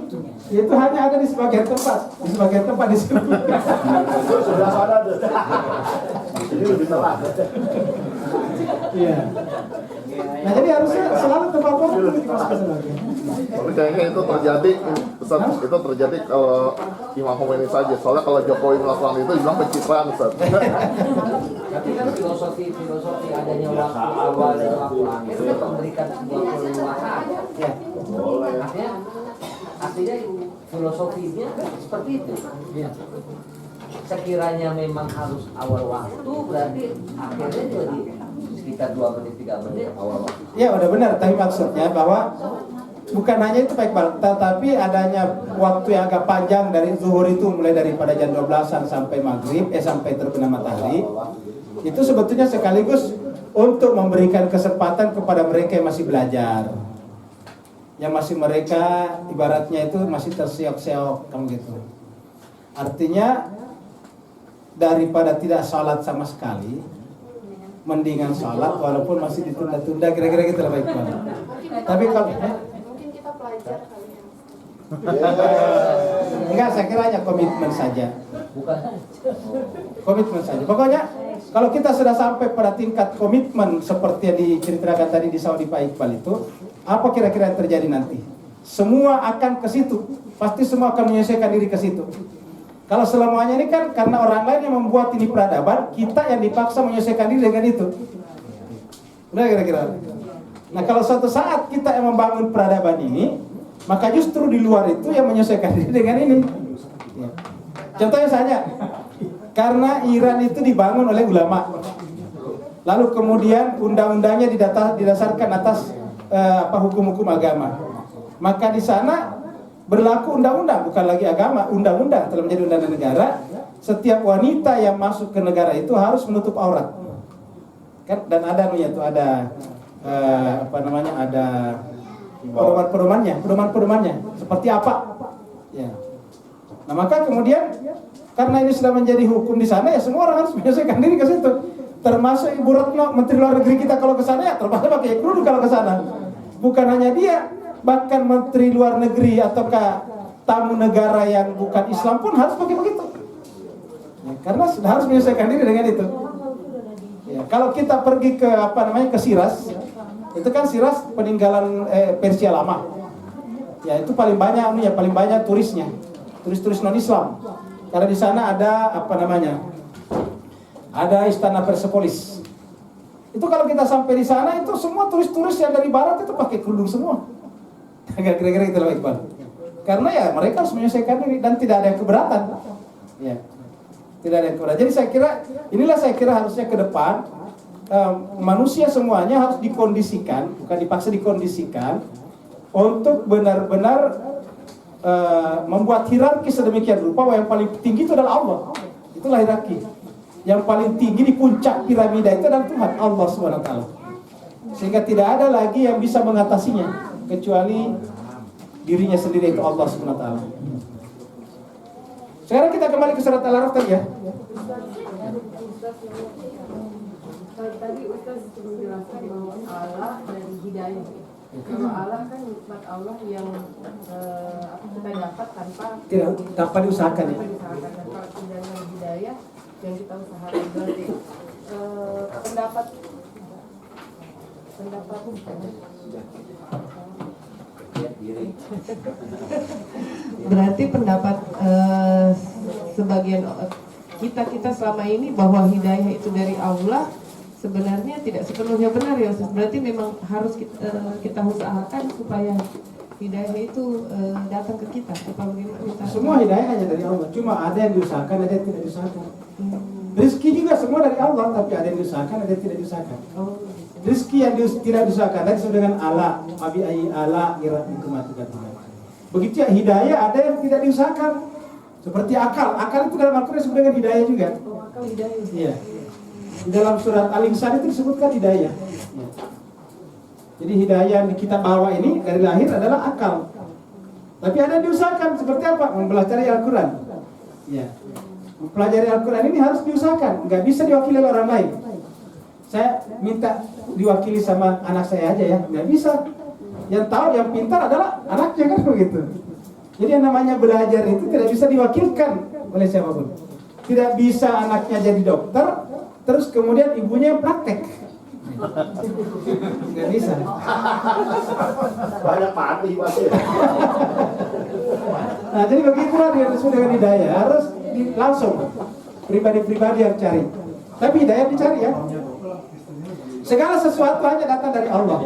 Itu hanya ada di sebagian tempat, di sini. Sudah ada tuh. Ini lebih telat. Iya. Nah, jadi harusnya selalu tepat waktu ketika sholat. Tapi kayaknya itu terjadi kalau Imam Khomeini saja. Soalnya kalau Jokowi melakukan itu dibilang pencitraan, Ustaz. Tapi kan filosofi adanya waktu awal dan waktu akhir kan memberikan sebuah keleluasaan. Ya. Artinya filosofinya seperti itu. Ya. Sekiranya memang harus awal waktu, berarti akhirnya juga di sekitar 2 menit 3 menit awal waktu. Ya udah benar, tapi maksudnya bahwa bukan hanya itu Pak Iqbal, tetapi adanya waktu yang agak panjang dari zuhur itu mulai daripada jam 12-an sampai maghrib, sampai terbenam matahari. Itu sebetulnya sekaligus untuk memberikan kesempatan kepada mereka yang masih belajar. Yang masih mereka ibaratnya itu masih terseok-seok kamu gitu. Artinya daripada tidak sholat sama sekali, mendingan sholat walaupun masih ditunda-tunda, kira-kira gitu lah Pak Iqbal. Tapi kalau mungkin kita pelajar kali ya. enggak, saya kira hanya komitmen saja. Bukan. Komitmen saja. Pokoknya kalau kita sudah sampai pada tingkat komitmen seperti yang diceritakan tadi di Saudi Pak Iqbal itu, apa kira-kira yang terjadi nanti? Semua akan ke situ. Pasti semua akan menyelesaikan diri ke situ. Kalau selamanya ini kan karena orang lain yang membuat ini peradaban, kita yang dipaksa menyelesaikan diri dengan itu. Udah kira-kira. Nah kalau suatu saat kita yang membangun peradaban ini, maka justru di luar itu yang menyelesaikan diri dengan ini. Ya. Contohnya saja, karena Iran itu dibangun oleh ulama, lalu kemudian undang-undangnya didasarkan atas hukum-hukum agama, maka di sana berlaku undang-undang, bukan lagi agama, undang-undang telah menjadi undang-undang negara. Setiap wanita yang masuk ke negara itu harus menutup aurat, kan? Dan ada ada ada pedoman-pedomannya seperti apa? Ya. Nah maka kemudian karena ini sudah menjadi hukum di sana, ya semua orang harus menyelesaikan diri ke situ. Termasuk Ibu Retno, Menteri Luar Negeri kita kalau ke sana ya terpaksa pakai kerudung kalau ke sana. Bukan hanya dia, bahkan Menteri Luar Negeri ataukah tamu negara yang bukan Islam pun harus pakai begitu. Ya, karena sudah harus menyelesaikan diri dengan itu. Ya, kalau kita pergi ke ke Shiraz, itu kan Shiraz peninggalan Persia lama. Ya itu paling banyak turisnya, turis-turis non Islam. Karena di sana ada ada istana Persepolis. Itu kalau kita sampai di sana itu semua turis-turis yang dari barat itu pakai kerudung semua. Kira-kira gitu lah Iqbal. Karena ya mereka harus menyelesaikan diri dan tidak ada yang keberatan. Ya. Tidak ada yang keberatan. Jadi saya kira harusnya ke depan manusia semuanya harus dikondisikan, bukan dipaksa, dikondisikan untuk benar-benar membuat hierarki sedemikian rupa bahwa yang paling tinggi itu adalah Allah. Itulah hierarki. Yang paling tinggi di puncak piramida itu adalah Tuhan Allah SWT. Sehingga tidak ada lagi yang bisa mengatasinya kecuali dirinya sendiri, itu Allah SWT. Sekarang kita kembali ke surat Al-Araf tadi ya. Tadi Ustaz menjelaskan bahwa Allah dari hidayah. Kalau Allah kan nikmat Allah yang kita dapat tanpa diusahakan ya. diusahakan. Dan kalau dengan hidayah yang kita usahakan, berarti pendapat berarti pendapat sebagian kita selama ini bahwa hidayah itu dari Allah sebenarnya tidak sepenuhnya benar ya Ustaz. Berarti memang harus kita usahakan supaya hidayah itu datang ke kita. Apa bagaimana? Semua hidayah hanya dari Allah. Cuma ada yang diusahakan, ada yang tidak diusahakan. Rezeki juga semua dari Allah, tapi ada yang diusahakan, ada yang tidak diusahakan. Rezeki yang tidak diusahakan tadi disebut dengan ala, abi ayi ala iratikum matukan. Begitu ya hidayah ada yang tidak diusahakan. Seperti akal. Akal itu dalam Al-Qur'an disebut dengan hidayah juga. akal hidayah. Iya. Di dalam surat Al-Insan itu disebutkan hidayah. Ya. Jadi hidayah yang kita bawa ini dari lahir adalah akal. Tapi ada yang diusahakan seperti apa? Mempelajari Al-Quran. Ya. Mempelajari Al-Quran ini harus diusahakan. Nggak bisa diwakili oleh orang lain. Saya minta diwakili sama anak saya aja ya. Nggak bisa. Yang tahu, yang pintar adalah anaknya kan begitu. Jadi yang namanya belajar itu tidak bisa diwakilkan oleh siapapun. Tidak bisa anaknya jadi dokter, terus kemudian ibunya praktek. Nggak bisa. Banyak mati pasti. Nah, jadi begitulah dia disebut dengan hidayah. Harus langsung pribadi-pribadi yang cari. Tapi hidayah dicari ya. Segala sesuatu hanya datang dari Allah.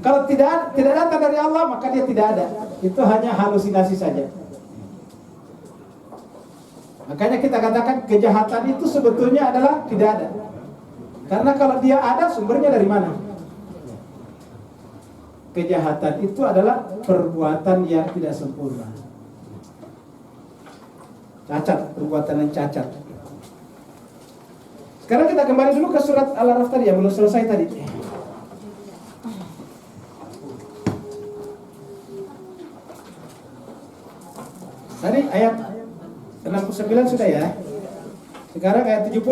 Kalau tidak datang dari Allah, maka dia tidak ada. Itu hanya halusinasi saja. Makanya kita katakan kejahatan itu sebetulnya adalah tidak ada. Karena kalau dia ada, sumbernya dari mana? Kejahatan itu adalah perbuatan yang tidak sempurna. Cacat, perbuatan yang cacat. Sekarang kita kembali dulu ke surat Al-Araf tadi yang belum selesai tadi. Tadi ayat 69 sudah ya. Sekarang ayat 70.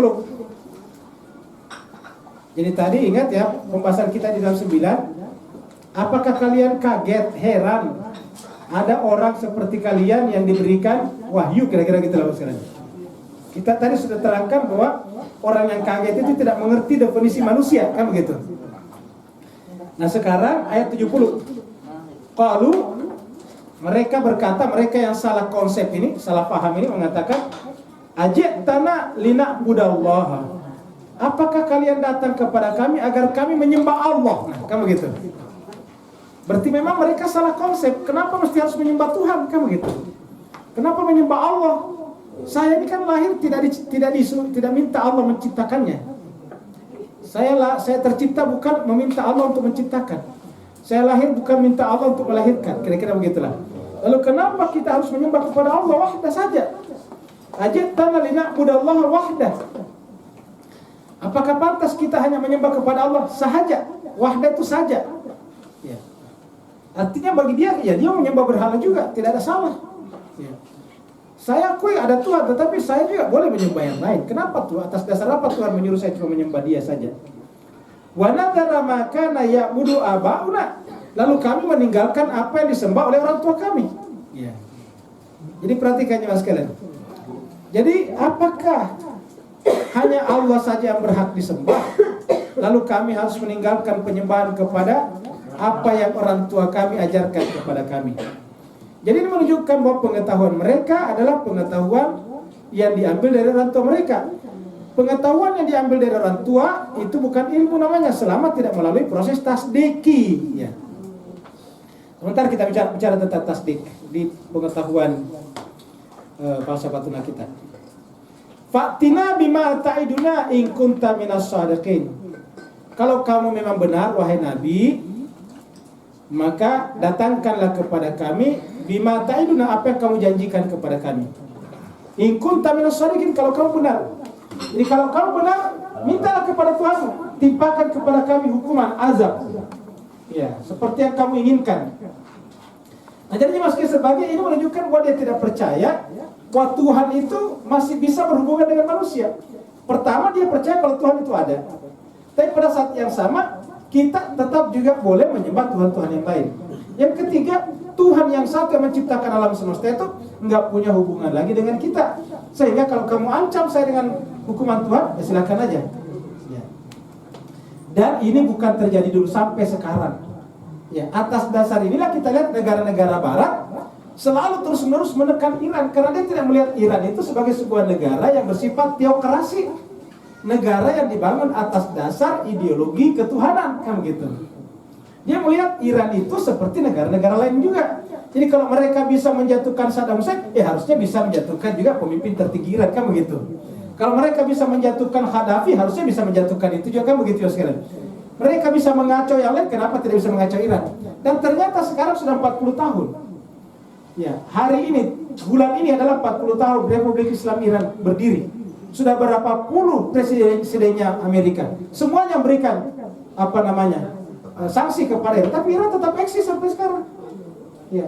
Jadi tadi ingat ya pembahasan kita di dalam 9. Apakah kalian kaget, heran ada orang seperti kalian yang diberikan wahyu, kira-kira gitu lah sekarang. Kita tadi sudah terangkan bahwa orang yang kaget itu tidak mengerti definisi manusia, kan begitu. Nah sekarang ayat 70. Qalu, mereka berkata, mereka yang salah konsep ini, salah paham ini mengatakan, ajitana lina'budallaha. Apakah kalian datang kepada kami agar kami menyembah Allah? Nah, kan begitu. Berarti memang mereka salah konsep. Kenapa mesti harus menyembah Tuhan? Kan begitu. Kenapa menyembah Allah? Saya ini kan lahir tidak minta Allah menciptakannya. Saya tercipta bukan meminta Allah untuk menciptakan. Saya lahir bukan minta Allah untuk melahirkan. Kira-kira begitulah. Lalu kenapa kita harus menyembah kepada Allah wahdah saja? Ajitana lina'budallaha wahdah. Apakah pantas kita hanya menyembah kepada Allah sahaja? Wahdah itu saja. Ya. Artinya bagi dia, ya dia menyembah berhala juga, tidak ada salah. Ya. Saya akui ada Tuhan, tetapi saya juga boleh menyembah yang lain. Kenapa tuh? Atas dasar apa Tuhan menyuruh saya cuma menyembah dia saja? Wa nadhara ma kana ya'budu abauna. Lalu kami meninggalkan apa yang disembah oleh orang tua kami. Ya. Jadi perhatikannya Mas sekalian. Jadi apakah hanya Allah saja yang berhak disembah, lalu kami harus meninggalkan penyembahan kepada apa yang orang tua kami ajarkan kepada kami? Jadi ini menunjukkan bahwa pengetahuan mereka adalah pengetahuan yang diambil dari orang tua mereka. Pengetahuan yang diambil dari orang tua itu bukan ilmu namanya, selama tidak melalui proses tasdiki. Ya. Sebentar kita bicara tentang tasdik di pengetahuan falsafatuna kita. Fa'tina bima ta'iduna in kunta minas shadiqin. Kalau kamu memang benar wahai Nabi, maka datangkanlah kepada kami bima ta'iduna, apa yang kamu janjikan kepada kami. In kunta minas shadiqin, kalau kamu benar. Jadi kalau kamu benar, mintalah kepada Tuhanmu, timpakan kepada kami hukuman azab. Ya, seperti yang kamu inginkan. Nah, jadi Mas sebagai ini menunjukkan bahwa dia tidak percaya bahwa Tuhan itu masih bisa berhubungan dengan manusia. Pertama dia percaya kalau Tuhan itu ada. Tapi pada saat yang sama kita tetap juga boleh menyembah Tuhan-Tuhan yang lain. Yang ketiga, Tuhan yang satu yang menciptakan alam semesta itu nggak punya hubungan lagi dengan kita. Sehingga kalau kamu ancam saya dengan hukuman Tuhan, ya silakan aja. Ya. Dan ini bukan terjadi dulu sampai sekarang. Ya, atas dasar inilah kita lihat negara-negara Barat selalu terus-menerus menekan Iran karena dia tidak melihat Iran itu sebagai sebuah negara yang bersifat teokrasi, negara yang dibangun atas dasar ideologi ketuhanan, kan gitu. Dia melihat Iran itu seperti negara-negara lain juga. Jadi kalau mereka bisa menjatuhkan Saddam Hussein, harusnya bisa menjatuhkan juga pemimpin tertinggi Iran, kan begitu. Kalau mereka bisa menjatuhkan Gaddafi, harusnya bisa menjatuhkan itu juga, kan begitu ya sekalian. Mereka bisa mengacau yang lain, kenapa tidak bisa mengacau Iran? Dan ternyata sekarang sudah 40 tahun. Ya, hari ini, bulan ini adalah 40 tahun Republik Islam Iran berdiri. Sudah berapa puluh presidennya Amerika, semuanya memberikan sanksi kepada Iran, tapi Iran tetap eksis sampai sekarang. Ya.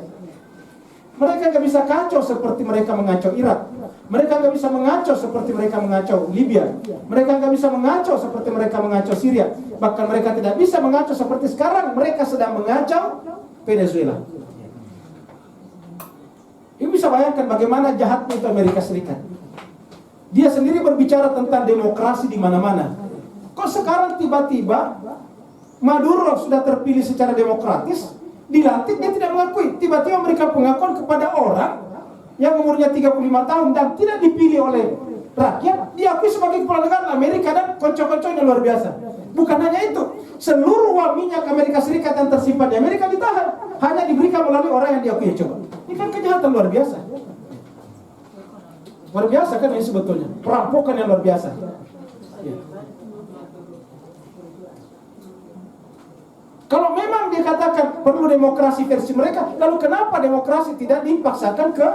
Mereka nggak bisa kacau seperti mereka mengacau Irak. Mereka nggak bisa mengacau seperti mereka mengacau Libya. Mereka nggak bisa mengacau seperti mereka mengacau Syria. Bahkan mereka tidak bisa mengacau seperti sekarang mereka sedang mengacau Venezuela. Ini bisa bayangkan bagaimana jahatnya itu Amerika Serikat. Dia sendiri berbicara tentang demokrasi di mana-mana. Kok sekarang tiba-tiba Maduro sudah terpilih secara demokratis, dilantik dia tidak mengakui. Tiba-tiba memberikan pengakuan kepada orang yang umurnya 35 tahun dan tidak dipilih oleh rakyat, diakui sebagai kepala negara Amerika dan konco-konconya luar biasa. Bukan hanya itu, seluruh uang minyak Amerika Serikat yang tersimpan di Amerika ditahan, hanya diberikan melalui orang yang diakui. Coba, ini kan kejahatan luar biasa. Luar biasa kan ini sebetulnya, perampokan yang luar biasa. Ya. Kalau memang dikatakan perlu demokrasi versi mereka, lalu kenapa demokrasi tidak dipaksakan ke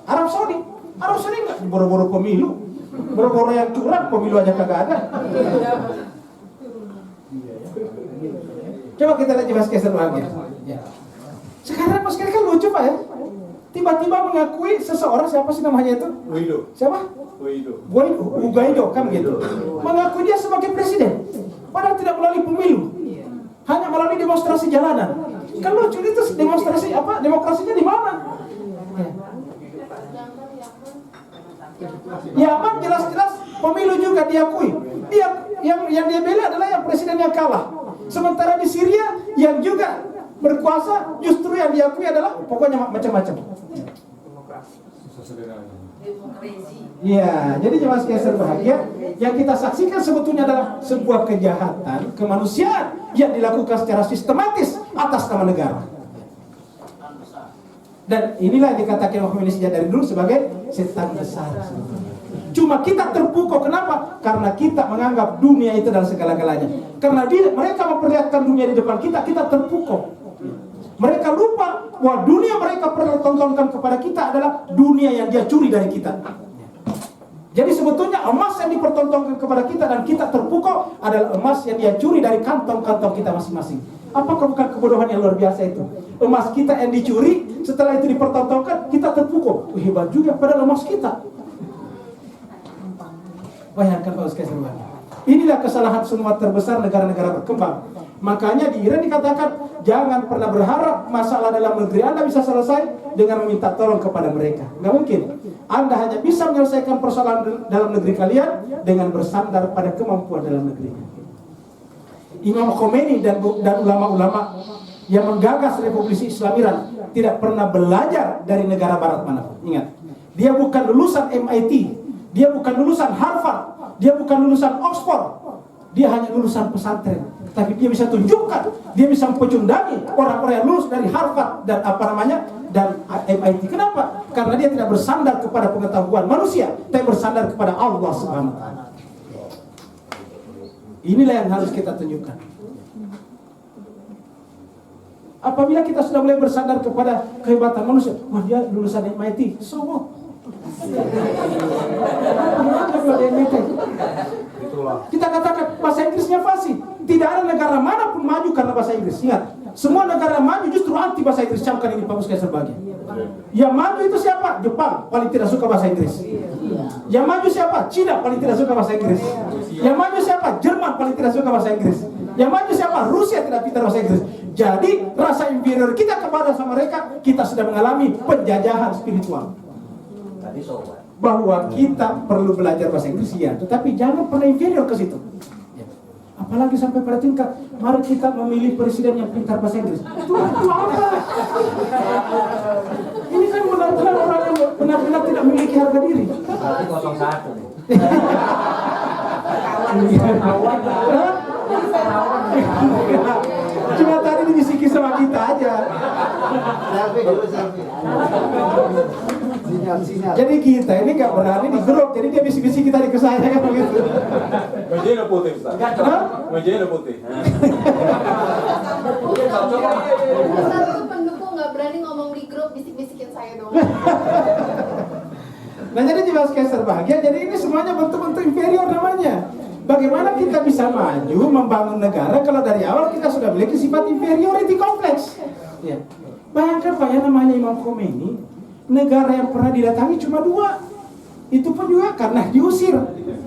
Arab Saudi? Arab Saudi nggak boro-boro pemilu, boro-boro yang curang pemilu aja kagak ada. Coba kita lihat Mas Keser bahagia. Ya. Sekarang Mas Keser kan lucu Pak ya. Tiba-tiba mengakui seseorang, siapa sih namanya itu? Guaido. Siapa? Guaido kan gitu. Mengakui dia sebagai presiden, padahal tidak melalui pemilu, hanya melalui demonstrasi jalanan. Kan lucu itu demonstrasi apa? Demokrasinya di mana? Yaman jelas-jelas pemilu juga diakui. Dia yang dia bela adalah yang presiden yang kalah. Sementara di Syria yang juga berkuasa justru yang diakui adalah pokoknya macam-macam. Ya, jadi jemaah sekalian berbahagia, yang kita saksikan sebetulnya adalah sebuah kejahatan kemanusiaan yang dilakukan secara sistematis atas nama negara. Dan inilah yang dikatakan oleh Indonesia dari dulu sebagai setan besar. Cuma kita terpukau, kenapa? Karena kita menganggap dunia itu adalah segala-galanya. Karena mereka memperlihatkan dunia di depan kita, kita terpukau. Mereka lupa bahwa dunia mereka pertontonkan kepada kita adalah dunia yang dia curi dari kita. Jadi sebetulnya emas yang dipertontonkan kepada kita dan kita terpukau adalah emas yang dia curi dari kantong-kantong kita masing-masing. Apakah bukan kebodohan yang luar biasa itu? Emas kita yang dicuri, setelah itu dipertontonkan, kita terpukau. Hebat juga, padahal emas kita. Bayangkan Pak Ustaz. Inilah kesalahan semua terbesar negara-negara berkembang. Makanya di Iran dikatakan, jangan pernah berharap masalah dalam negeri Anda bisa selesai dengan meminta tolong kepada mereka. Nggak mungkin. Anda hanya bisa menyelesaikan persoalan dalam negeri kalian dengan bersandar pada kemampuan dalam negeri. Imam Khomeini dan ulama-ulama yang menggagas Republik Islam Iran tidak pernah belajar dari negara barat manapun. Ingat, dia bukan lulusan MIT, dia bukan lulusan Harvard, dia bukan lulusan Oxford, dia hanya lulusan pesantren. Tapi dia bisa tunjukkan, dia bisa mempecundangi orang-orang yang lulus dari Harvard dan dan MIT. Kenapa? Karena dia tidak bersandar kepada pengetahuan manusia, tapi bersandar kepada Allah Subhanahu wa taala. Inilah yang harus kita tunjukkan. Apabila kita sudah mulai bersandar kepada kehebatan manusia, wah dia lulusan MIT, so what? Kita katakan bahasa Inggrisnya fasih. Tidak ada negara manapun maju karena bahasa Inggris. Ingat, semua negara maju justru anti bahasa Inggris. Camkan ini Pak Muskaya sebagai. Yang maju itu siapa? Jepang, paling tidak suka bahasa Inggris. Yang maju siapa? Cina, paling tidak suka bahasa Inggris. Yang maju siapa? Jerman, paling tidak suka bahasa Inggris. Yang maju siapa? Rusia tidak pintar bahasa Inggris. Jadi rasa inferior kita kepada sama mereka, kita sudah mengalami penjajahan spiritual. Tadi sobat. Bahwa kita perlu belajar bahasa Inggris ya, tetapi jangan pernah inferior ke situ. Apalagi sampai pada tingkat mari kita memilih presiden yang pintar bahasa Inggris. Itu apa? Ini kan benar-benar orang yang benar-benar tidak memiliki harga diri. Berarti 01 nih. Cuma tadi dibisiki sama kita aja. Jadi kita ini gak berani di grup, jadi dia bisik-bisik kita di ke saya kan begitu. Mejanya putih, Ustaz. Mejanya putih. Satu pendukung nggak berani ngomong di grup, bisik-bisikin saya dong. Nah jadi Jiwa Skeser bahagia, jadi ini semuanya bentuk-bentuk inferior namanya. Bagaimana kita bisa maju membangun negara kalau dari awal kita sudah memiliki sifat inferiority complex? Ya. Bayangkan Pak, yang namanya Imam Khomeini, negara yang pernah didatangi cuma 2. Itu pun juga karena diusir.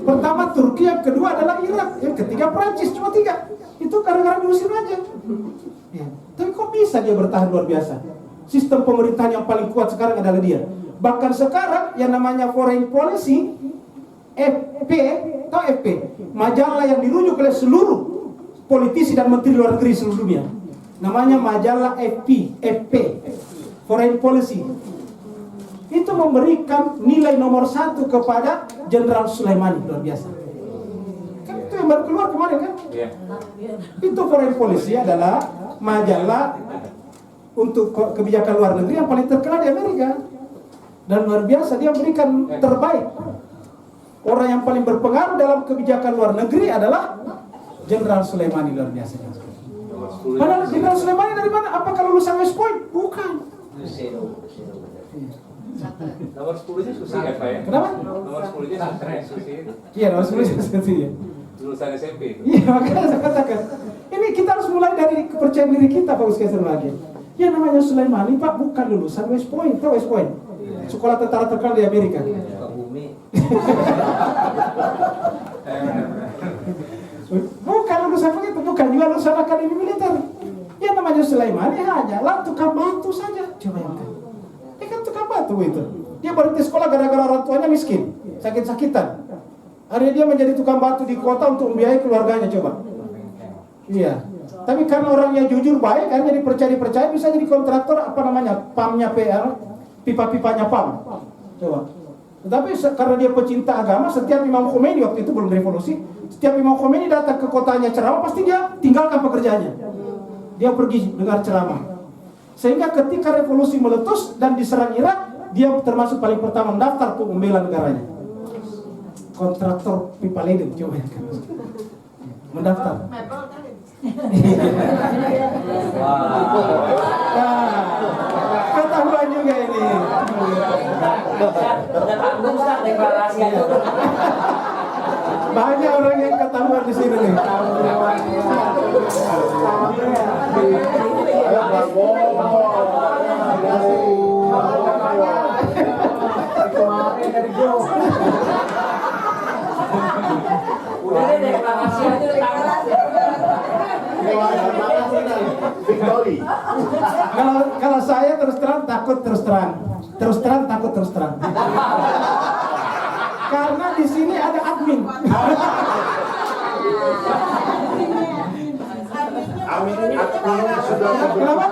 Pertama Turki, yang kedua adalah Irak, yang ketiga Prancis, cuma 3. Itu gara-gara diusir aja. Ya. Tapi kok bisa dia bertahan luar biasa? Sistem pemerintahan yang paling kuat sekarang adalah dia. Bahkan sekarang yang namanya foreign policy, FP atau FP, majalah yang dirujuk oleh seluruh politisi dan menteri luar negeri seluruh dunia. Namanya majalah FP, Foreign Policy. Itu memberikan nilai nomor 1 kepada Jenderal Sulaimani, luar biasa. Kan itu yang baru keluar kemarin kan? Iya. Itu Foreign Policy adalah majalah untuk kebijakan luar negeri yang paling terkenal di Amerika. Dan luar biasa, dia memberikan terbaik. Orang yang paling berpengaruh dalam kebijakan luar negeri adalah Jenderal Sulaimani, luar biasa. Padahal Jenderal Sulaimani dari mana? Apakah lulusan West Point? Bukan. Nomor 10-nya Susi kan, Pak ya? Kenapa? Nomor 10-nya Susi. Iya, nomor 10 Susi. Lulusan SMP itu. Iya, makanya saya katakan. Ini kita harus mulai dari kepercayaan diri kita, Pak Skeser lagi. Ya namanya Sulaimani, Pak, bukan lulusan West Point. Tahu West Point? Sekolah tentara terkenal di Amerika. Bukan lulusan begitu, bukan juga lulusan akademi militer. Yang namanya Sulaimani hanyalah tukang batu saja. Coba yang dia kan tukang batu itu. Dia berhenti sekolah gara-gara orang tuanya miskin, sakit-sakitan. Akhirnya dia menjadi tukang batu di kota untuk membiayai keluarganya, coba. Iya. Tapi karena orangnya jujur baik, akhirnya dipercaya bisa jadi kontraktor apa namanya, PAM-nya PR, pipa-pipanya PAM. Coba. Tetapi karena dia pecinta agama, setiap Imam Khomeini waktu itu belum revolusi, setiap Imam Khomeini datang ke kotanya ceramah, pasti dia tinggalkan pekerjaannya. Dia pergi dengar ceramah. Sehingga ketika revolusi meletus dan diserang Irak, dia termasuk paling pertama mendaftar untuk membela negaranya. Kontraktor pipa ledeng, coba ya kan. Mendaftar. Ketahuan juga ini. Banyak orang yang ketahuan di sini nih. Udah deh deklarasi aja. Kalau saya terus terang takut terus terang takut terus terang. Karena di sini ada admin. Adminnya sudah Kenapa?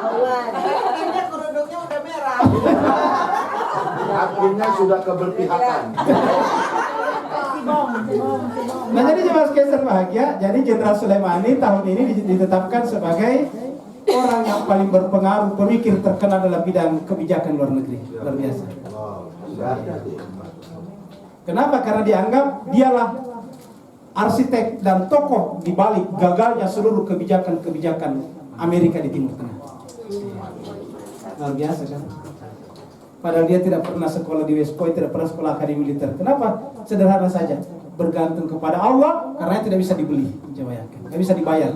adminnya sudah keberpihakan. Nah jadi Jemaah Skeser bahagia, jadi Jenderal Sulaimani tahun ini ditetapkan sebagai orang yang paling berpengaruh, pemikir terkenal dalam bidang kebijakan luar negeri. Luar biasa. Kenapa? Karena dianggap dialah arsitek dan tokoh di balik gagalnya seluruh kebijakan-kebijakan Amerika di Timur Tengah. Luar biasa kan? Padahal dia tidak pernah sekolah di West Point, tidak pernah sekolah akademi militer. Kenapa? Sederhana saja, bergantung kepada Allah karena tidak bisa dibeli, tidak bisa dibayar.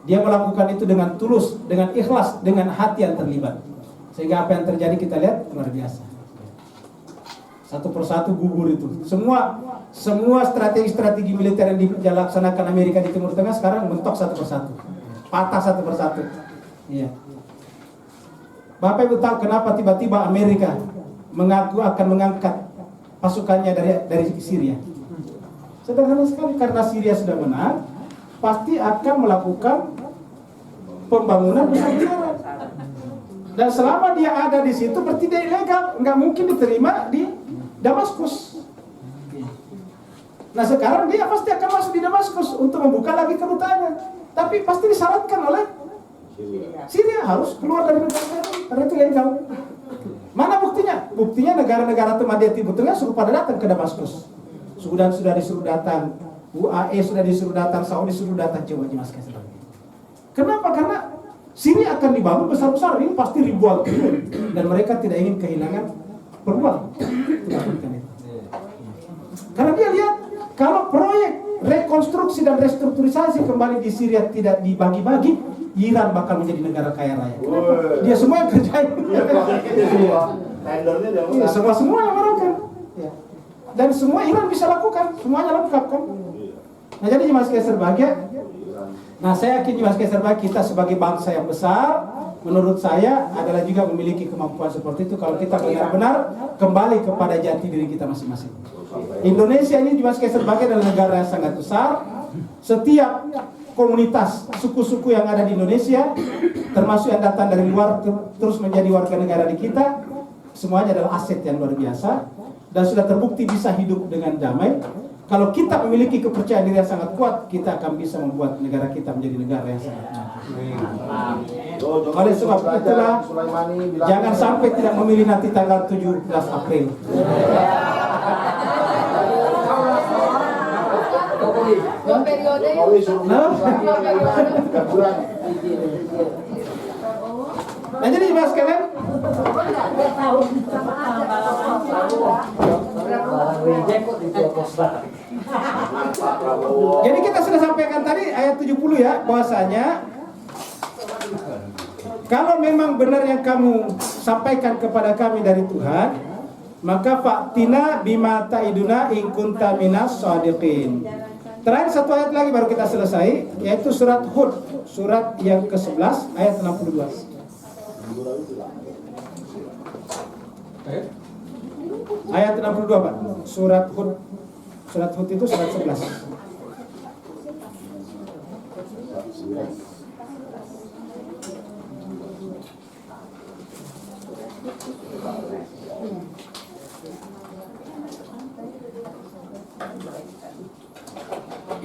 Dia melakukan itu dengan tulus, dengan ikhlas, dengan hati yang terlibat. Sehingga apa yang terjadi kita lihat luar biasa. Satu persatu gugur itu. Semua strategi-strategi militer yang dilaksanakan Amerika di Timur Tengah sekarang mentok satu persatu. Patah satu persatu. Iya. Bapak Ibu tahu kenapa tiba-tiba Amerika mengaku akan mengangkat pasukannya dari Syria? Sederhana sekali, karena Syria sudah menang, pasti akan melakukan pembangunan besar-besaran. Dan selama dia ada di situ berarti dia ilegal, nggak mungkin diterima di Damaskus. Nah sekarang dia pasti akan masuk di Damaskus untuk membuka lagi kedutaannya, tapi pasti disyaratkan oleh Syria harus keluar dari negara karena itu legal. Mana buktinya? Buktinya negara-negara teman dia Timur Tengah suruh pada datang ke Damaskus. Sudan sudah disuruh datang, UAE sudah disuruh datang, Saudi disuruh datang. Coba jelaskan sedikit. Kenapa? Karena Syria akan dibangun besar-besar, ini pasti ribuan triliun, dan mereka tidak ingin kehilangan peluang. Karena dia lihat kalau proyek rekonstruksi dan restrukturisasi kembali di Syria tidak dibagi-bagi, Iran bakal menjadi negara kaya raya. Dia semua yang kerjain. Semua yang melakukan. Dan semua Iran bisa lakukan, semuanya lengkap kan. Nah jadi Jemaat sekalian berbahagia. Nah saya yakin Jemaat sekalian berbahagia, kita sebagai bangsa yang besar, menurut saya adalah juga memiliki kemampuan seperti itu kalau kita benar-benar kembali kepada jati diri kita masing-masing. Indonesia ini Jemaat sekalian berbahagia adalah negara yang sangat besar. Setiap komunitas suku-suku yang ada di Indonesia, termasuk yang datang dari luar terus menjadi warga negara di kita, semuanya adalah aset yang luar biasa dan sudah terbukti bisa hidup dengan damai. Kalau kita memiliki kepercayaan diri yang sangat kuat, kita akan bisa membuat negara kita menjadi negara yang sangat maju. Oleh sebab itulah, jangan sampai tidak memilih nanti tanggal 17 April. Dua periode. Nah jadi Jemaat sekalian, jadi kita sudah sampaikan tadi ayat 70 ya, bahwasanya kalau memang benar yang kamu sampaikan kepada kami dari Tuhan, maka fa'tina bima ta'iduna in kunta minas shadiqin. Terakhir satu ayat lagi baru kita selesai, yaitu surat Hud, surat yang ke-11 ayat 62. Ayat 62 Pak, surat Hud. Surat Hud itu surat 11.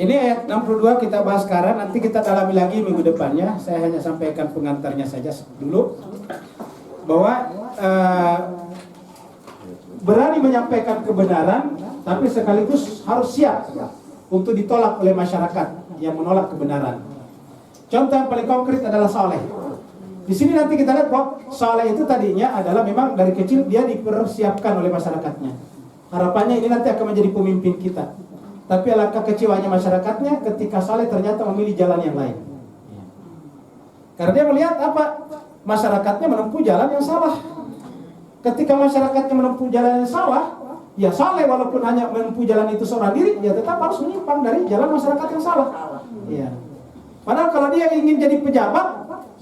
Ini ayat 62 kita bahas sekarang, nanti kita dalami lagi minggu depannya. Saya hanya sampaikan pengantarnya saja dulu, bahwa berani menyampaikan kebenaran, tapi sekaligus harus siap untuk ditolak oleh masyarakat yang menolak kebenaran. Contoh yang paling konkret adalah Saleh. Di sini nanti kita lihat bahwa Saleh itu tadinya adalah memang dari kecil dia dipersiapkan oleh masyarakatnya. Harapannya ini nanti akan menjadi pemimpin kita. Tapi alangkah kecewanya masyarakatnya ketika Saleh ternyata memilih jalan yang lain. Karena dia melihat apa? Masyarakatnya menempuh jalan yang salah. Ketika masyarakatnya menempuh jalan yang salah, ya Saleh walaupun hanya menempuh jalan itu seorang diri, dia tetap harus menyimpang dari jalan masyarakat yang salah. Ya. Padahal kalau dia ingin jadi pejabat,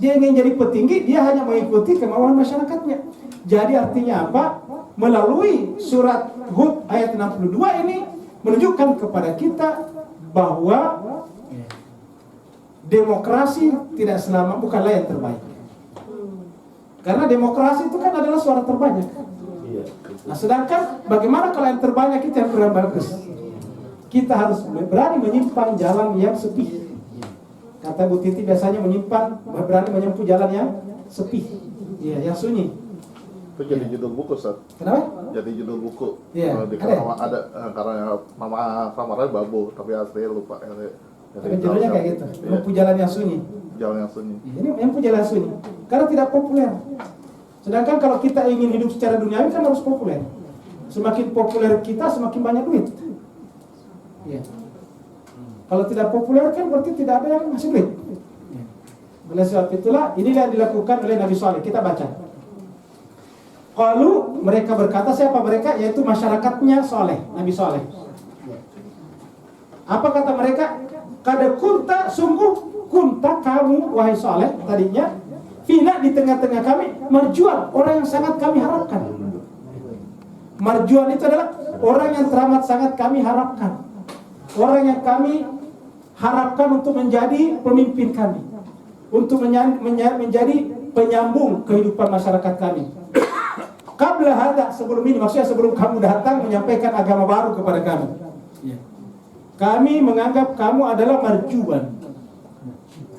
dia ingin jadi petinggi, dia hanya mengikuti kemauan masyarakatnya. Jadi artinya apa? Melalui surat Hud ayat 62 ini menunjukkan kepada kita bahwa demokrasi tidak selama bukanlah yang terbaik. Karena demokrasi itu kan adalah suara terbanyak. Nah, sedangkan bagaimana kalau yang terbanyak itu yang kurang bagus? Kita harus berani menyimpang jalan yang sepi. Kata Bu Titi biasanya berani menyempuh jalan yang sepi, ya, yang sunyi. Itu jadi judul buku, Ustaz. Kenapa? Jadi judul buku. Iya. Ada karena nama samarnya Babu, tapi aslinya lupa. Tapi judulnya kayak gitu. Menempuh jalan yang sunyi. Jalan yang sunyi. Ini menempuh jalan sunyi. Karena tidak populer. Sedangkan kalau kita ingin hidup secara duniawi kan harus populer. Semakin populer kita, semakin banyak duit. Iya. Kalau tidak populer kan berarti tidak ada yang ngasih duit. Oleh sebab itulah inilah yang dilakukan oleh Nabi Saleh. Kita baca. Qalu, mereka berkata, siapa mereka? Yaitu masyarakatnya Saleh, Nabi Saleh. Apa kata mereka? Kada kunta, sungguh kunta kamu wahai Saleh tadinya fina di tengah-tengah kami marjuan, orang yang sangat kami harapkan. Marjuan itu adalah orang yang teramat sangat kami harapkan, orang yang kami harapkan untuk menjadi pemimpin kami, untuk menjadi penyambung kehidupan masyarakat kami. Qabla hada, sebelum ini, maksudnya sebelum kamu datang menyampaikan agama baru kepada kami, kami menganggap kamu adalah marjuan.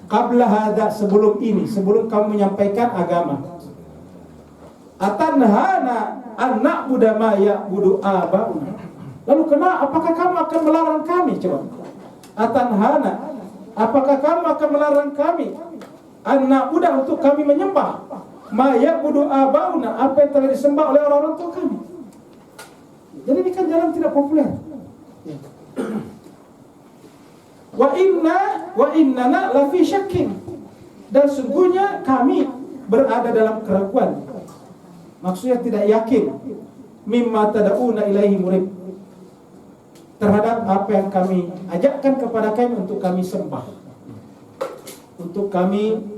Qabla hada, sebelum ini, sebelum kamu menyampaikan agama. Atanhana anak buda maya budu abauna. Lalu kenapa? Apakah kamu akan melarang kami? Coba. Atanhana, apakah kamu akan melarang kami? Anak buda, untuk kami menyembah maya budu abauna, apa yang telah disembah oleh orang-orang tua kami. Jadi ini kan jalan tidak populer. Wa innana lafi syakkin, dan sungguhnya kami berada dalam keraguan, maksudnya tidak yakin, mimma tad'una ilaihi murib, terhadap apa yang kami ajakkan kepada kami untuk kami sembah, untuk kami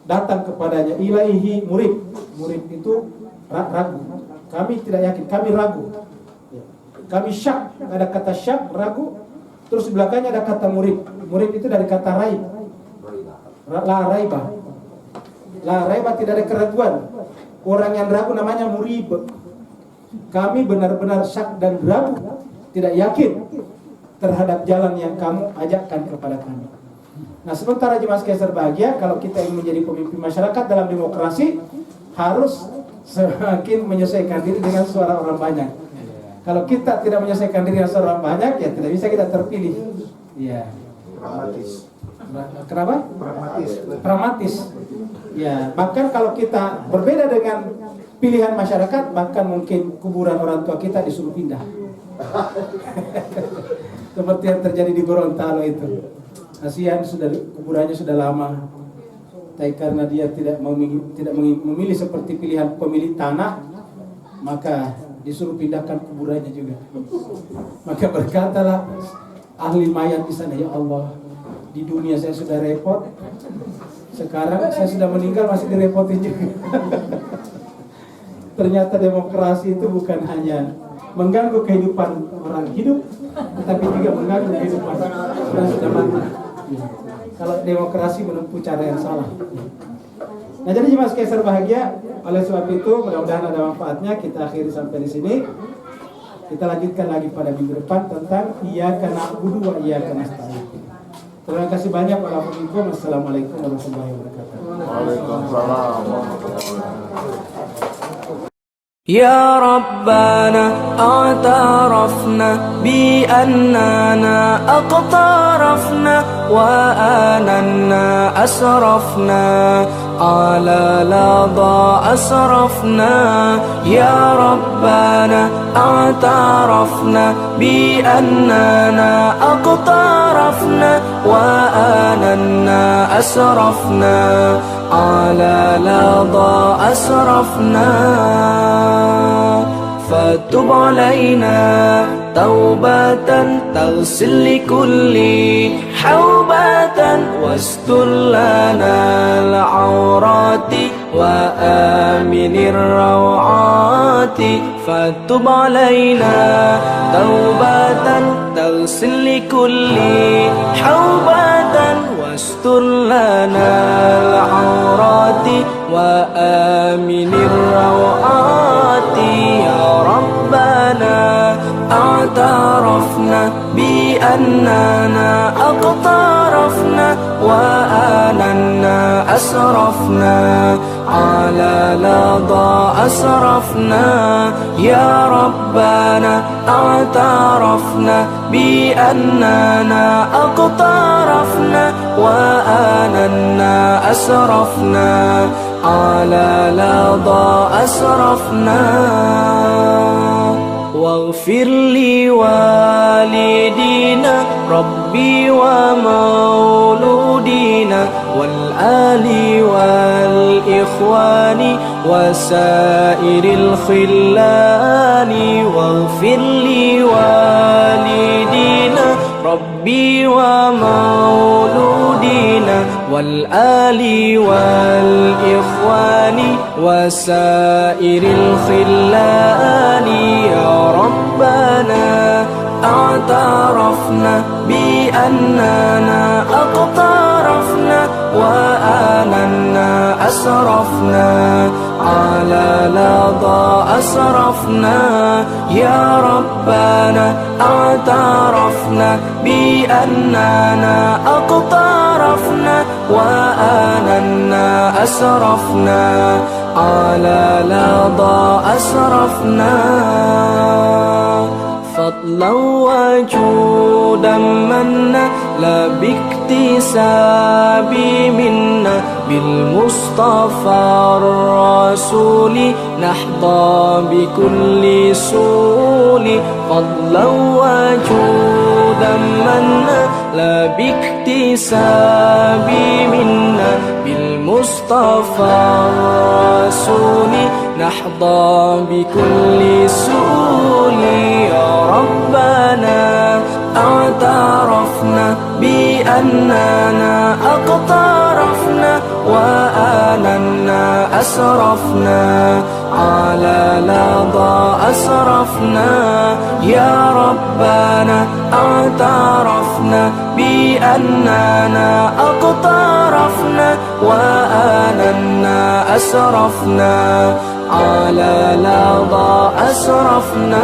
datang kepadanya. Ilaihi murib, murib itu ragu, kami tidak yakin, kami ragu, kami syak, ada kata syak, ragu. Terus di belakangnya ada kata murid. Murid itu dari kata raib. La raiba. La raiba, tidak ada keraguan. Orang yang ragu namanya murib. Kami benar-benar syak dan ragu, tidak yakin terhadap jalan yang kamu ajakkan kepada kami. Nah, sementara jemaah sekalian berbahagia, kalau kita ingin menjadi pemimpin masyarakat dalam demokrasi, harus semakin menyesuaikan diri dengan suara orang banyak. Kalau kita tidak menyelesaikan diri dengan seorang banyak, ya tidak bisa kita terpilih. Ya. Pragmatis. Kenapa? Pragmatis. Pragmatis. Ya, bahkan kalau kita berbeda dengan pilihan masyarakat, bahkan mungkin kuburan orang tua kita disuruh pindah. Seperti yang terjadi di Gorontalo itu. Kasihan, kuburannya sudah lama. Tapi karena dia tidak memilih seperti pilihan pemilik tanah, maka disuruh pindahkan kuburannya juga. Maka berkatalah ahli mayat di sana, ya Allah, di dunia saya sudah repot, sekarang saya sudah meninggal masih direpotin juga. Ternyata demokrasi itu bukan hanya mengganggu kehidupan orang hidup, tetapi juga mengganggu kehidupan orang sudah mati. Kalau demokrasi menempuh cara yang salah. Nah, jadi jemaah sekalian berbahagia, oleh sebab itu mudah-mudahan ada manfaatnya. Kita akhiri sampai di sini. Kita lanjutkan lagi pada minggu depan tentang iyyaka na'budu wa iyyaka nasta'in. Terima kasih banyak para penonton. Assalamualaikum warahmatullahi wabarakatuh. Waalaikumsalam. يا ربنا اعترفنا بأننا أقترفنا وآننا أسرفنا على لظى أسرفنا. يا ربنا اعترفنا بأننا أقترفنا وآننا أسرفنا على لظى أسرفنا. فتب علينا توبة تغسل لكل حوبة واستر لنا العورات وآمن الروعات. فتب علينا توبة تغسل لكل حوبة واستر لنا العورات وآمن الروعات. يا ربنا اعترفنا بأننا أقترفنا وآننا أسرفنا على لظى أسرفنا. يا ربنا اعترفنا بأننا أقترفنا وآننا أسرفنا على لظى أسرفنا. واغفر لي والدينا ربي ومولودينا والأهل والآل والإخوان وسائر الخلان واغفر لي والدينا ربي ومولودينا والآل والإخوان وسائر الخلان يا ربنا اعترفنا بأننا اقترفنا وآننا أسرفنا على لظى أسرفنا يا ربنا اعترفنا بأننا اقترفنا وآننا أسرفنا على لظى أسرفنا فضلا وجودا منا لا باكتساب منا بالمصطفى الرسول نحظى بكل سول فضلا وجودا منا لا باكتساب منا بالمصطفى الرسول نحظى بكل سول يا ربنا اعترفنا بأننا اقترفنا وآننا أسرفنا على لظى أسرفنا يا ربنا اعترفنا بأننا اقترفنا وآننا أسرفنا على لظى أسرفنا